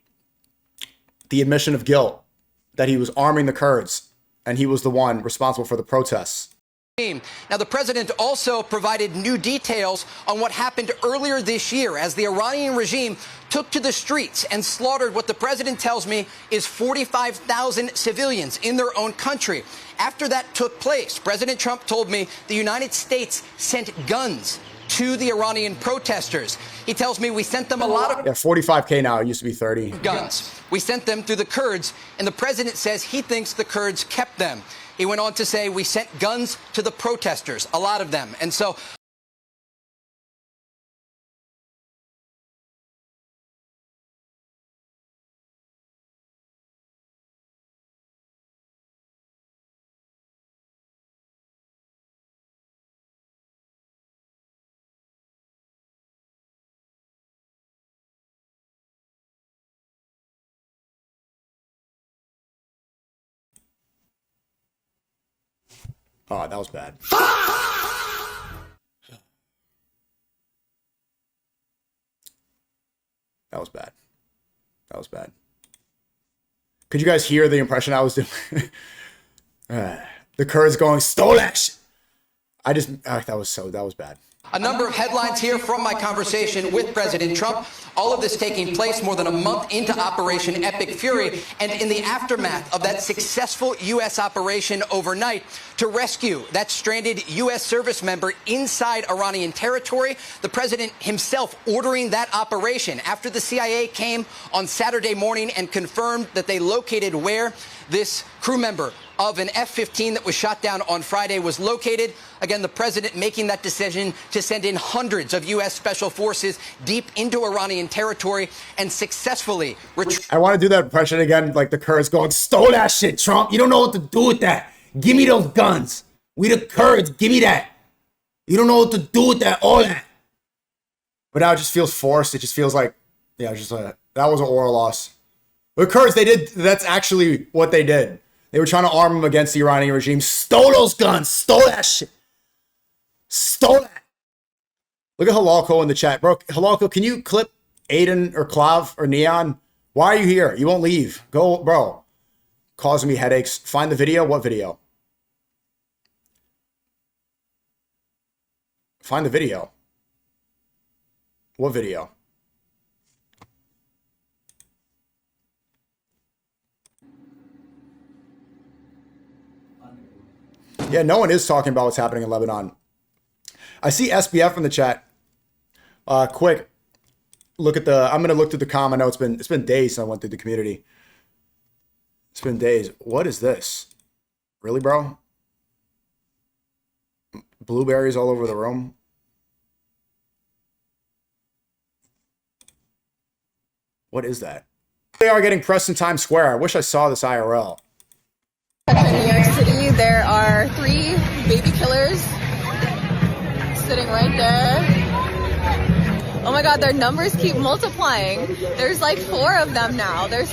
the admission of guilt that he was arming the Kurds and he was the one responsible for the protests. Now, the president also provided new details on what happened earlier this year as the Iranian regime took to the streets and slaughtered what the president tells me is 45,000 civilians in their own country. After that took place, President Trump told me the United States sent guns to the Iranian protesters. He tells me we sent them a lot of 45K now. It used to be 30. guns. We sent them through the Kurds, and the president says he thinks the Kurds kept them. He went on to say we sent guns to the protesters, a lot of them. And so oh, that was bad. That was bad. That was bad. Could you guys hear the impression I was doing? The Kurds going, Stolash! That was bad. a number of headlines here from my conversation with President Trump. All of this taking place more than a month into Operation Epic Fury and in the aftermath of that successful U.S. operation overnight to rescue that stranded U.S. service member inside Iranian territory. The president himself ordering that operation after the CIA came on Saturday morning and confirmed that they located where this crew member of an F-15 that was shot down on Friday was located. Again, the president making that decision to send in hundreds of U.S. special forces deep into Iranian territory and successfully I want to do that impression again, like the Kurds going, stole that shit, Trump. You don't know what to do with that. Give me those guns. We the Kurds, give me that. You don't know what to do with that, all that. But now it just feels forced. It just feels like, yeah, just that was an oral loss. The Kurds, that's actually what they did. They were trying to arm them against the Iranian regime. Stole those guns. Stole that shit. Stole that. Look at Halalko in the chat. Bro, Halalko, can you clip Aiden or Clav or Neon? Why are you here? You won't leave. Go, bro. Causing me headaches. Find the video. What video? Find the video. What video? Yeah, no one is talking about what's happening in Lebanon. I see SBF in the chat. Quick, look at I'm going to look through the comment. I know it's been days since I went through the community. It's been days. What is this? Really, bro? Blueberries all over the room. What is that? They are getting pressed in Times Square. I wish I saw this IRL. In New York City, there are 3 baby killers sitting right there. Oh my God, their numbers keep multiplying. There's like 4 of them now. There's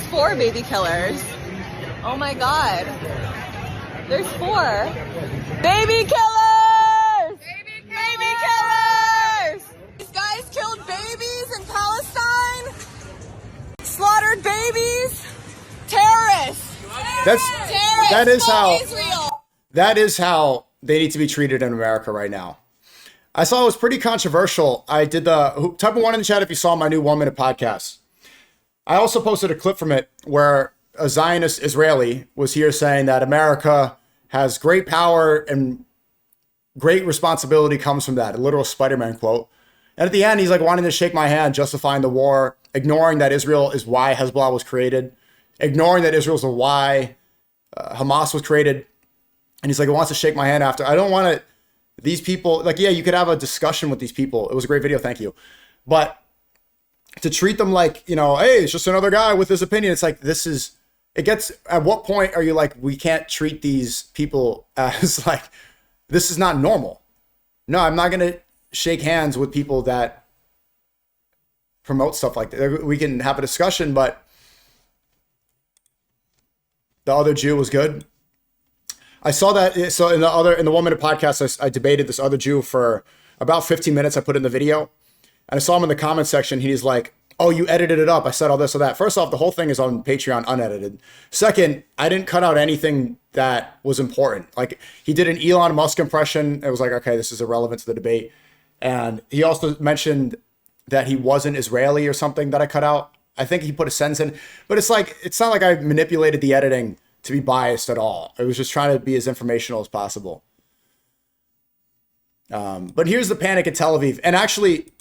4 baby killers. Oh my God. There's 4. Baby killers! Baby killers! These guys killed babies in Palestine. Slaughtered babies. Terrorists. That is how they need to be treated in America right now. I saw it was pretty controversial. I did type of one in the chat if you saw my new 1 minute podcast. I also posted a clip from it where a Zionist Israeli was here saying that America has great power and great responsibility comes from that, a literal Spider-Man quote. And at the end, he's like wanting to shake my hand, justifying the war, ignoring that Israel is why Hezbollah was created, ignoring that Israel's the why Hamas was created. And he's like, he wants to shake my hand after. I don't want to, these people, like, yeah, you could have a discussion with these people. It was a great video, thank you. But to treat them like, you know, hey, it's just another guy with his opinion. It's like, this is, it gets, at what point are you like, we can't treat these people as like, this is not normal. No, I'm not going to shake hands with people that promote stuff like that. We can have a discussion, but the other Jew was good. I saw that. So in the 1 minute podcast, I debated this other Jew for about 15 minutes. I put in the video and I saw him in the comment section. He's like, oh, you edited it up. I said all this or that. First off, the whole thing is on Patreon unedited. Second, I didn't cut out anything that was important. Like, he did an Elon Musk impression. It was like, okay, this is irrelevant to the debate. And he also mentioned that he wasn't Israeli or something that I cut out. I think he put a sentence in, but it's like, it's not like I manipulated the editing to be biased at all. It was just trying to be as informational as possible. But here's the panic in Tel Aviv. And actually,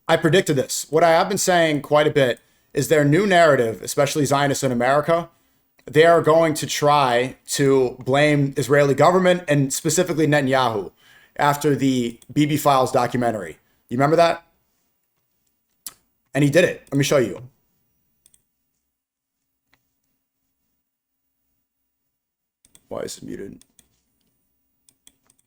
I predicted this. What I have been saying quite a bit is their new narrative, especially Zionists in America, they are going to try to blame Israeli government and specifically Netanyahu after the BB Files documentary. You remember that? And he did it. Let me show you. Why is it muted?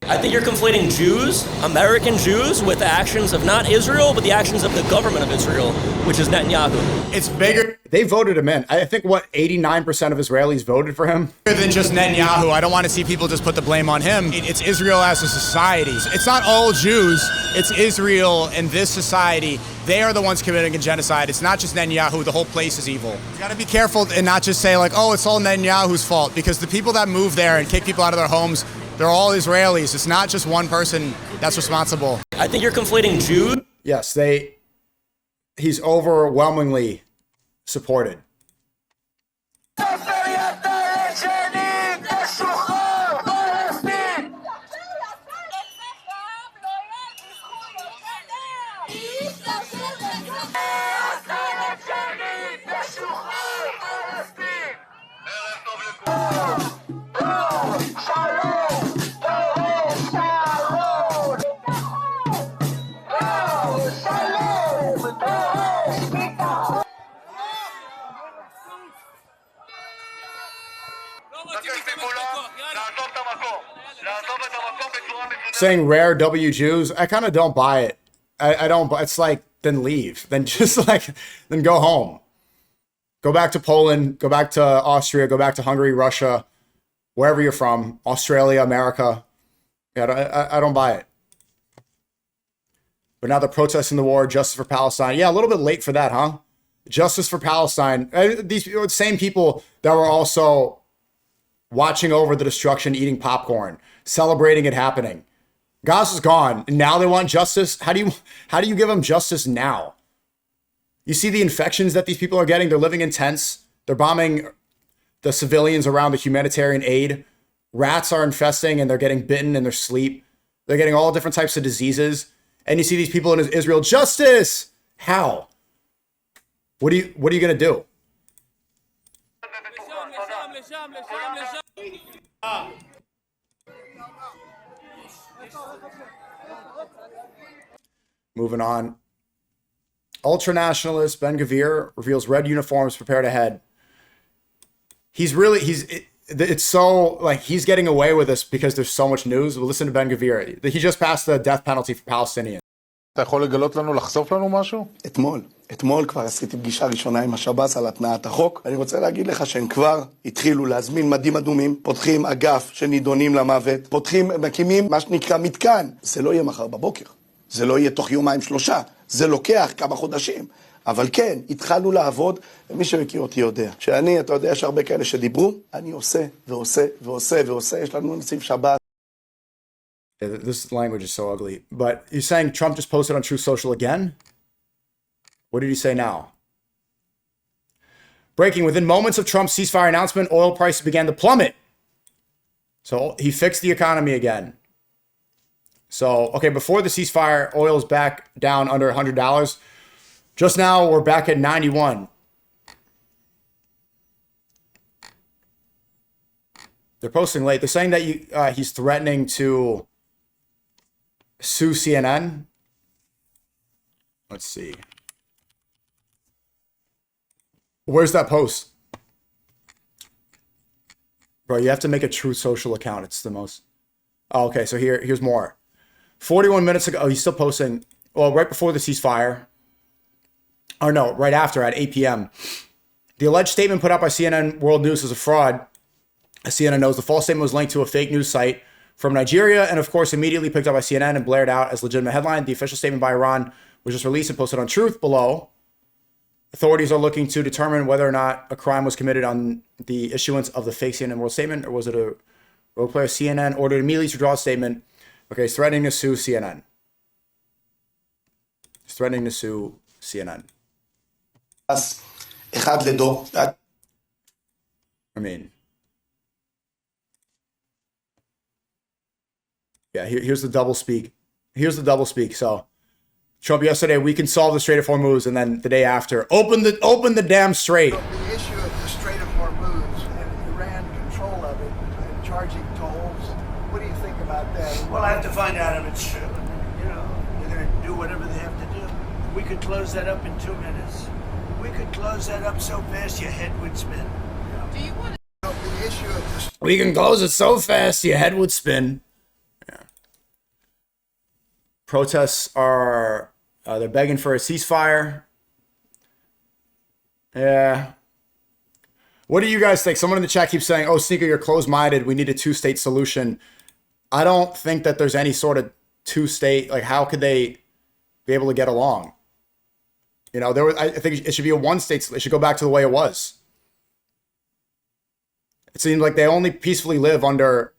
I think you're conflating Jews, American Jews, with the actions of not Israel, but the actions of the government of Israel, which is Netanyahu. It's bigger. They voted him in. I think, 89% of Israelis voted for him? Bigger than just Netanyahu. I don't want to see people just put the blame on him. It's Israel as a society. It's not all Jews. It's Israel and this society. They are the ones committing a genocide. It's not just Netanyahu. The whole place is evil. You got to be careful and not just say, like, oh, it's all Netanyahu's fault. Because the people that move there and kick people out of their homes, they're all Israelis. It's not just one person that's responsible. I think you're conflating Jews. Yes, he's overwhelmingly supported. Saying rare W Jews, I kind of don't buy it. I don't. It's like, then leave. Then just like, then go home. Go back to Poland. Go back to Austria. Go back to Hungary, Russia, wherever you're from. Australia, America. Yeah, I don't buy it. But now they're protesting the war, justice for Palestine. Yeah, a little bit late for that, huh? Justice for Palestine. These same people that were also watching over the destruction, eating popcorn, celebrating it happening. Gaza's gone, and now they want justice. How do you give them justice now? You see the infections that these people are getting. They're living in tents. They're bombing the civilians around the humanitarian aid. Rats are infesting, and they're getting bitten in their sleep. They're getting all different types of diseases. And you see these people in Israel, justice. How? What are you gonna do? Moving on. Ultra-nationalist Ben Gvir reveals red uniforms prepared ahead. It's so, like, he's getting away with this because there's so much news. We'll listen to Ben Gvir. He just passed the death penalty for Palestinians. אתה יכול לגלות לנו, לחשוף לנו משהו? אתמול כבר עשיתי פגישה ראשונה עם השב"ס על התנעת החוק. אני רוצה להגיד לך שהם כבר התחילו להזמין מדים אדומים, פותחים אגף שנידונים למוות, מקימים מה שנקרא מתקן. זה לא יהיה מחר בבוקר. זה לא יהיה תוך יומיים שלושה. זה לוקח כמה חודשים. אבל כן, התחלנו לעבוד, ומי שמכיר אותי יודע. שאני, אתה יודע, יש הרבה כאלה שדיברו, אני עושה ועושה ועושה ועושה. יש לנו נציב שב"ס. This language is so ugly. But you're saying Trump just posted on Truth Social again? What did he say now? Breaking, within moments of Trump's ceasefire announcement, oil prices began to plummet. So he fixed the economy again. So, okay, before the ceasefire, oil's back down under $100. Just now, we're back at 91. They're posting late. They're saying that he's threatening to sue CNN. Let's see. Where's that post? Bro, you have to make a Truth Social account. It's the most... Oh, okay, so here's more. 41 minutes ago... Oh, he's still posting... Well, right before the ceasefire. Or no, right after at 8 p.m. The alleged statement put out by CNN World News is a fraud. As CNN knows, the false statement was linked to a fake news site from Nigeria and, of course, immediately picked up by CNN and blared out as legitimate headline. The official statement by Iran was just released and posted on Truth below. Authorities are looking to determine whether or not a crime was committed on the issuance of the fake CNN World statement, or was it a role player? CNN ordered immediately to withdraw a statement. Okay, he's threatening to sue CNN. He's threatening to sue CNN. I mean, yeah, here's the double speak. Here's the double speak. So Trump yesterday, we can solve the Strait of Hormuz, and then the day after, open the damn strait. The issue of the Strait of Hormuz and Iran control of it and charging tolls, what do you think about that? Well, I have to find out if it's true. You know, they're going to do whatever they have to do. We could close that up in 2 minutes. We could close that up so fast your head would spin. Do you want to know the issue of the... We can close it so fast your head would spin. Yeah. Protests are... they're begging for a ceasefire. Yeah. What do you guys think? Someone in the chat keeps saying, oh, Sneaker, you're closed-minded. We need a two-state solution. I don't think that there's any sort of two-state... Like, how could they be able to get along? You know, I think it should be a one-state... It should go back to the way it was. It seems like they only peacefully live under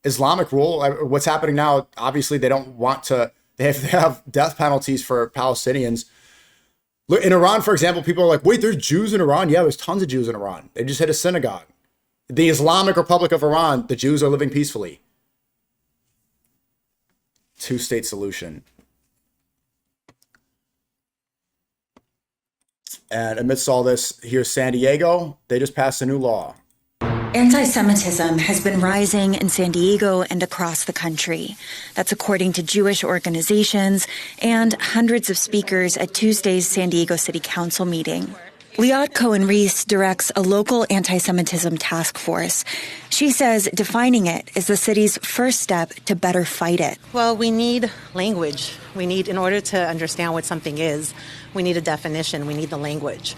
Islamic rule. What's happening now, obviously, they don't want to... They have death penalties for Palestinians. Look, in Iran, for example, people are like, wait, there's Jews in Iran? Yeah, there's tons of Jews in Iran. They just hit a synagogue. The Islamic Republic of Iran, the Jews are living peacefully. Two-state solution. And amidst all this, here's San Diego. They just passed a new law. Anti-Semitism has been rising in San Diego and across the country. That's according to Jewish organizations and hundreds of speakers at Tuesday's San Diego City Council meeting. Liat Cohen-Reese directs a local anti-Semitism task force. She says defining it is the city's first step to better fight it. Well, we need language. In order to understand what something is, we need a definition. We need the language.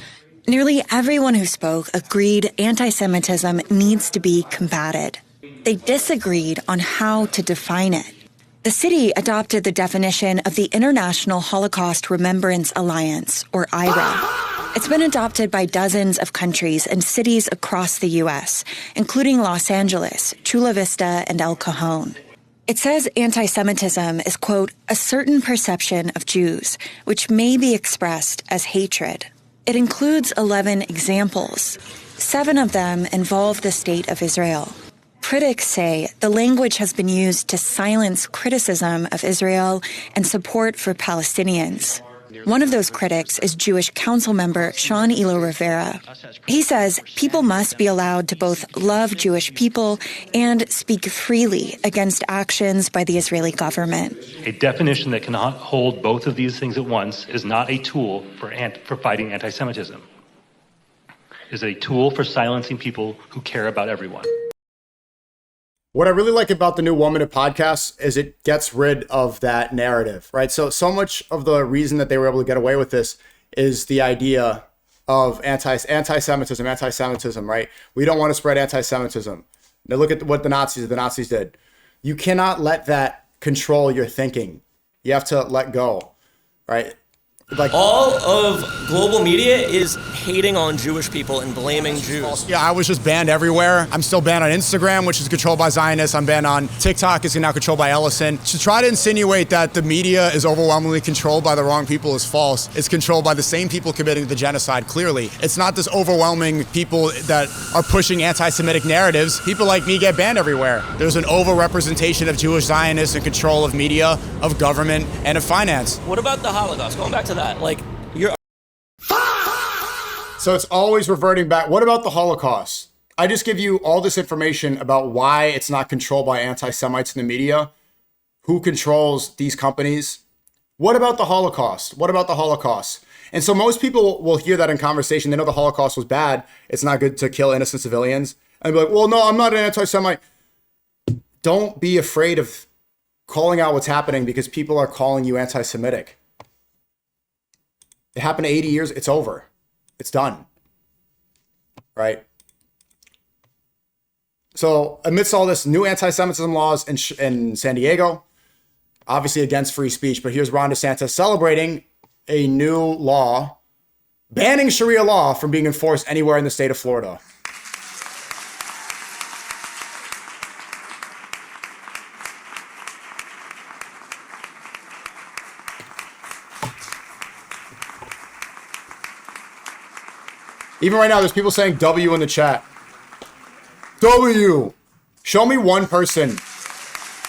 Nearly everyone who spoke agreed anti-Semitism needs to be combated. They disagreed on how to define it. The city adopted the definition of the International Holocaust Remembrance Alliance, or IRA. It's been adopted by dozens of countries and cities across the U.S., including Los Angeles, Chula Vista, and El Cajon. It says anti-Semitism is, quote, a certain perception of Jews, which may be expressed as hatred. It includes 11 examples. 7 of them involve the state of Israel. Critics say the language has been used to silence criticism of Israel and support for Palestinians. One of those critics is Jewish council member Sean Elo Rivera. He says people must be allowed to both love Jewish people and speak freely against actions by the Israeli government. A definition that cannot hold both of these things at once is not a tool for fighting anti-Semitism. It is a tool for silencing people who care about everyone. What I really like about the new Woman at Podcasts is it gets rid of that narrative, right? So much of the reason that they were able to get away with this is the idea of anti-Semitism, right? We don't want to spread anti-Semitism. Now look at what the Nazis did. You cannot let that control your thinking. You have to let go, right? like all of global media is hating on Jewish people and blaming Jews. Yeah, I was just banned everywhere. I'm still banned on Instagram, which is controlled by Zionists. I'm banned on TikTok, is now controlled by Ellison. To try to insinuate that the media is overwhelmingly controlled by the wrong people is false. It's controlled by the same people committing the genocide, clearly. It's not this overwhelming people that are pushing anti-Semitic narratives. People like me get banned everywhere. There's an overrepresentation of Jewish Zionists in control of media, of government, and of finance. What about the Holocaust? Going back to that, like, you're... So it's always reverting back. What about the Holocaust? I just give you all this information about why it's not controlled by anti-Semites in the media, who controls these companies. What about the Holocaust? What about the Holocaust? And so most people will hear that in conversation. They know the Holocaust was bad. It's not good to kill innocent civilians. And be like, well, no, I'm not an anti-Semite. Don't be afraid of calling out what's happening because people are calling you anti-Semitic. It happened 80 years. It's over. It's done. Right? So amidst all this, new anti-Semitism laws in San Diego, obviously against free speech, but here's Ron DeSantis celebrating a new law banning Sharia law from being enforced anywhere in the state of Florida. Even right now, there's people saying W in the chat. W. Show me one person.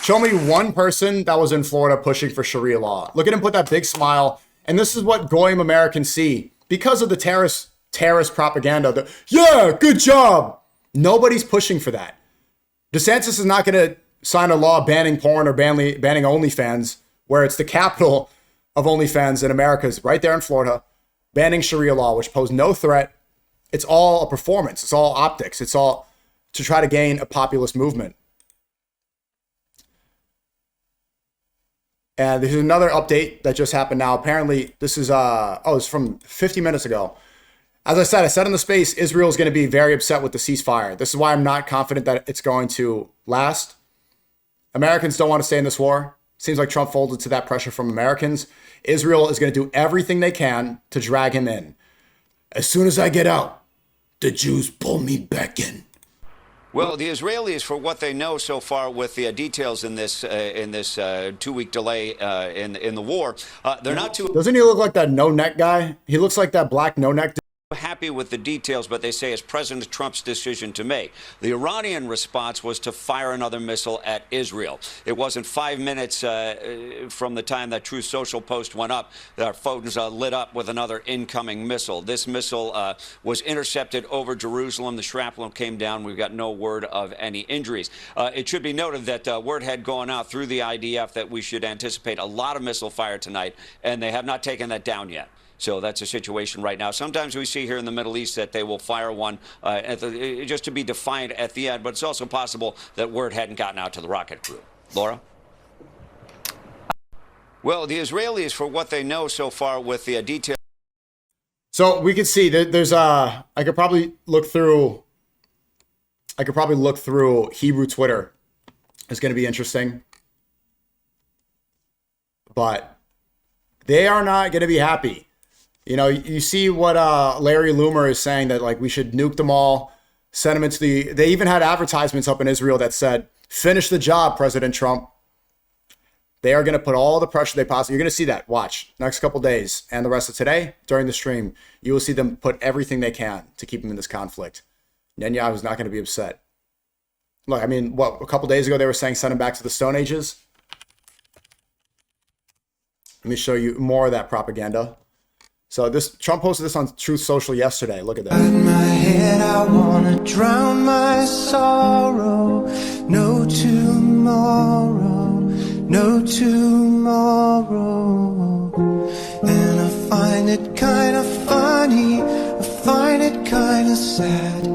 Show me one person that was in Florida pushing for Sharia law. Look at him put that big smile. And this is what Goyim Americans see. Because of the terrorist propaganda. Yeah, good job. Nobody's pushing for that. DeSantis is not going to sign a law banning porn or banning OnlyFans, where it's the capital of OnlyFans in America is right there in Florida. Banning Sharia law, which pose no threat. It's all a performance. It's all optics. It's all to try to gain a populist movement. And there's another update that just happened now. Apparently, this is it's from 50 minutes ago. As I said in the space, Israel is going to be very upset with the ceasefire. This is why I'm not confident that it's going to last. Americans don't want to stay in this war. Seems like Trump folded to that pressure from Americans. Israel is going to do everything they can to drag him in. As soon as I get out, the Jews pull me back in. Well, the Israelis, for what they know so far with the details in this 2-week delay in the war, they're not too... Doesn't he look like that no-neck guy? He looks like that black no-neck happy with the details, but they say it's President Trump's decision to make. The Iranian response was to fire another missile at Israel. It wasn't 5 minutes from the time that Truth Social post went up that our phones lit up with another incoming missile. This missile was intercepted over Jerusalem. The shrapnel came down. We've got no word of any injuries. It should be noted that word had gone out through the IDF that we should anticipate a lot of missile fire tonight, and they have not taken that down yet. So that's a situation right now. Sometimes we see here in the Middle East that they will fire one just to be defiant at the end, but it's also possible that word hadn't gotten out to the rocket crew. Laura? Well, the Israelis, for what they know so far with the details. So we can see that there's I could probably look through Hebrew Twitter. It's going to be interesting. But they are not going to be happy. You know, you see what Larry Loomer is saying, that like we should nuke them all, send them into the... They even had advertisements up in Israel that said, finish the job, President Trump. They are going to put all the pressure they possibly... You're going to see that. Watch. Next couple days and the rest of today, during the stream, you will see them put everything they can to keep them in this conflict. Netanyahu is not going to be upset. Look, I mean, a couple days ago they were saying send them back to the Stone Ages. Let me show you more of that propaganda. So Trump posted this on Truth Social yesterday. Look at this. In my head, I wanna drown my sorrow. No tomorrow, no tomorrow. And I find it kind of funny. I find it kind of sad.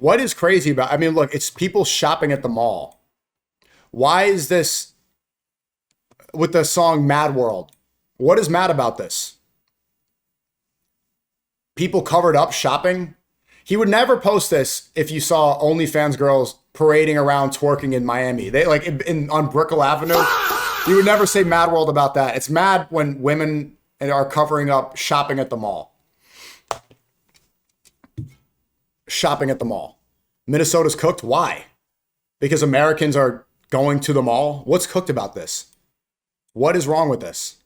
What is crazy about? I mean, look, it's people shopping at the mall. Why is this with the song Mad World? What is mad about this? People covered up shopping. He would never post this if you saw OnlyFans girls parading around twerking in Miami. They like on Brickell Avenue. He would never say Mad World about that. It's mad when women and are covering up shopping at the mall. Shopping at the mall. Minnesota's cooked. Why? Because Americans are going to the mall? What's cooked about this? What is wrong with this?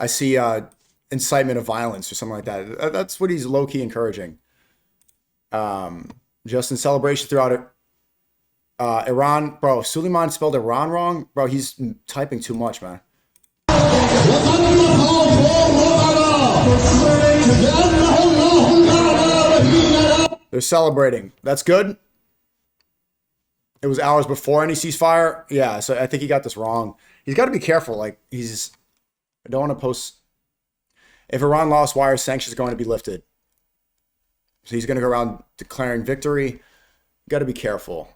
I see incitement of violence or something like that. That's what he's low-key encouraging. Just in celebration throughout it. Iran, bro, Suleiman spelled Iran wrong. Bro, he's typing too much, man. They're celebrating. That's good. It was hours before any ceasefire. Yeah, so I think he got this wrong. He's got to be careful. Like, I don't want to post. If Iran lost, why are sanctions going to be lifted? So he's going to go around declaring victory. You got to be careful.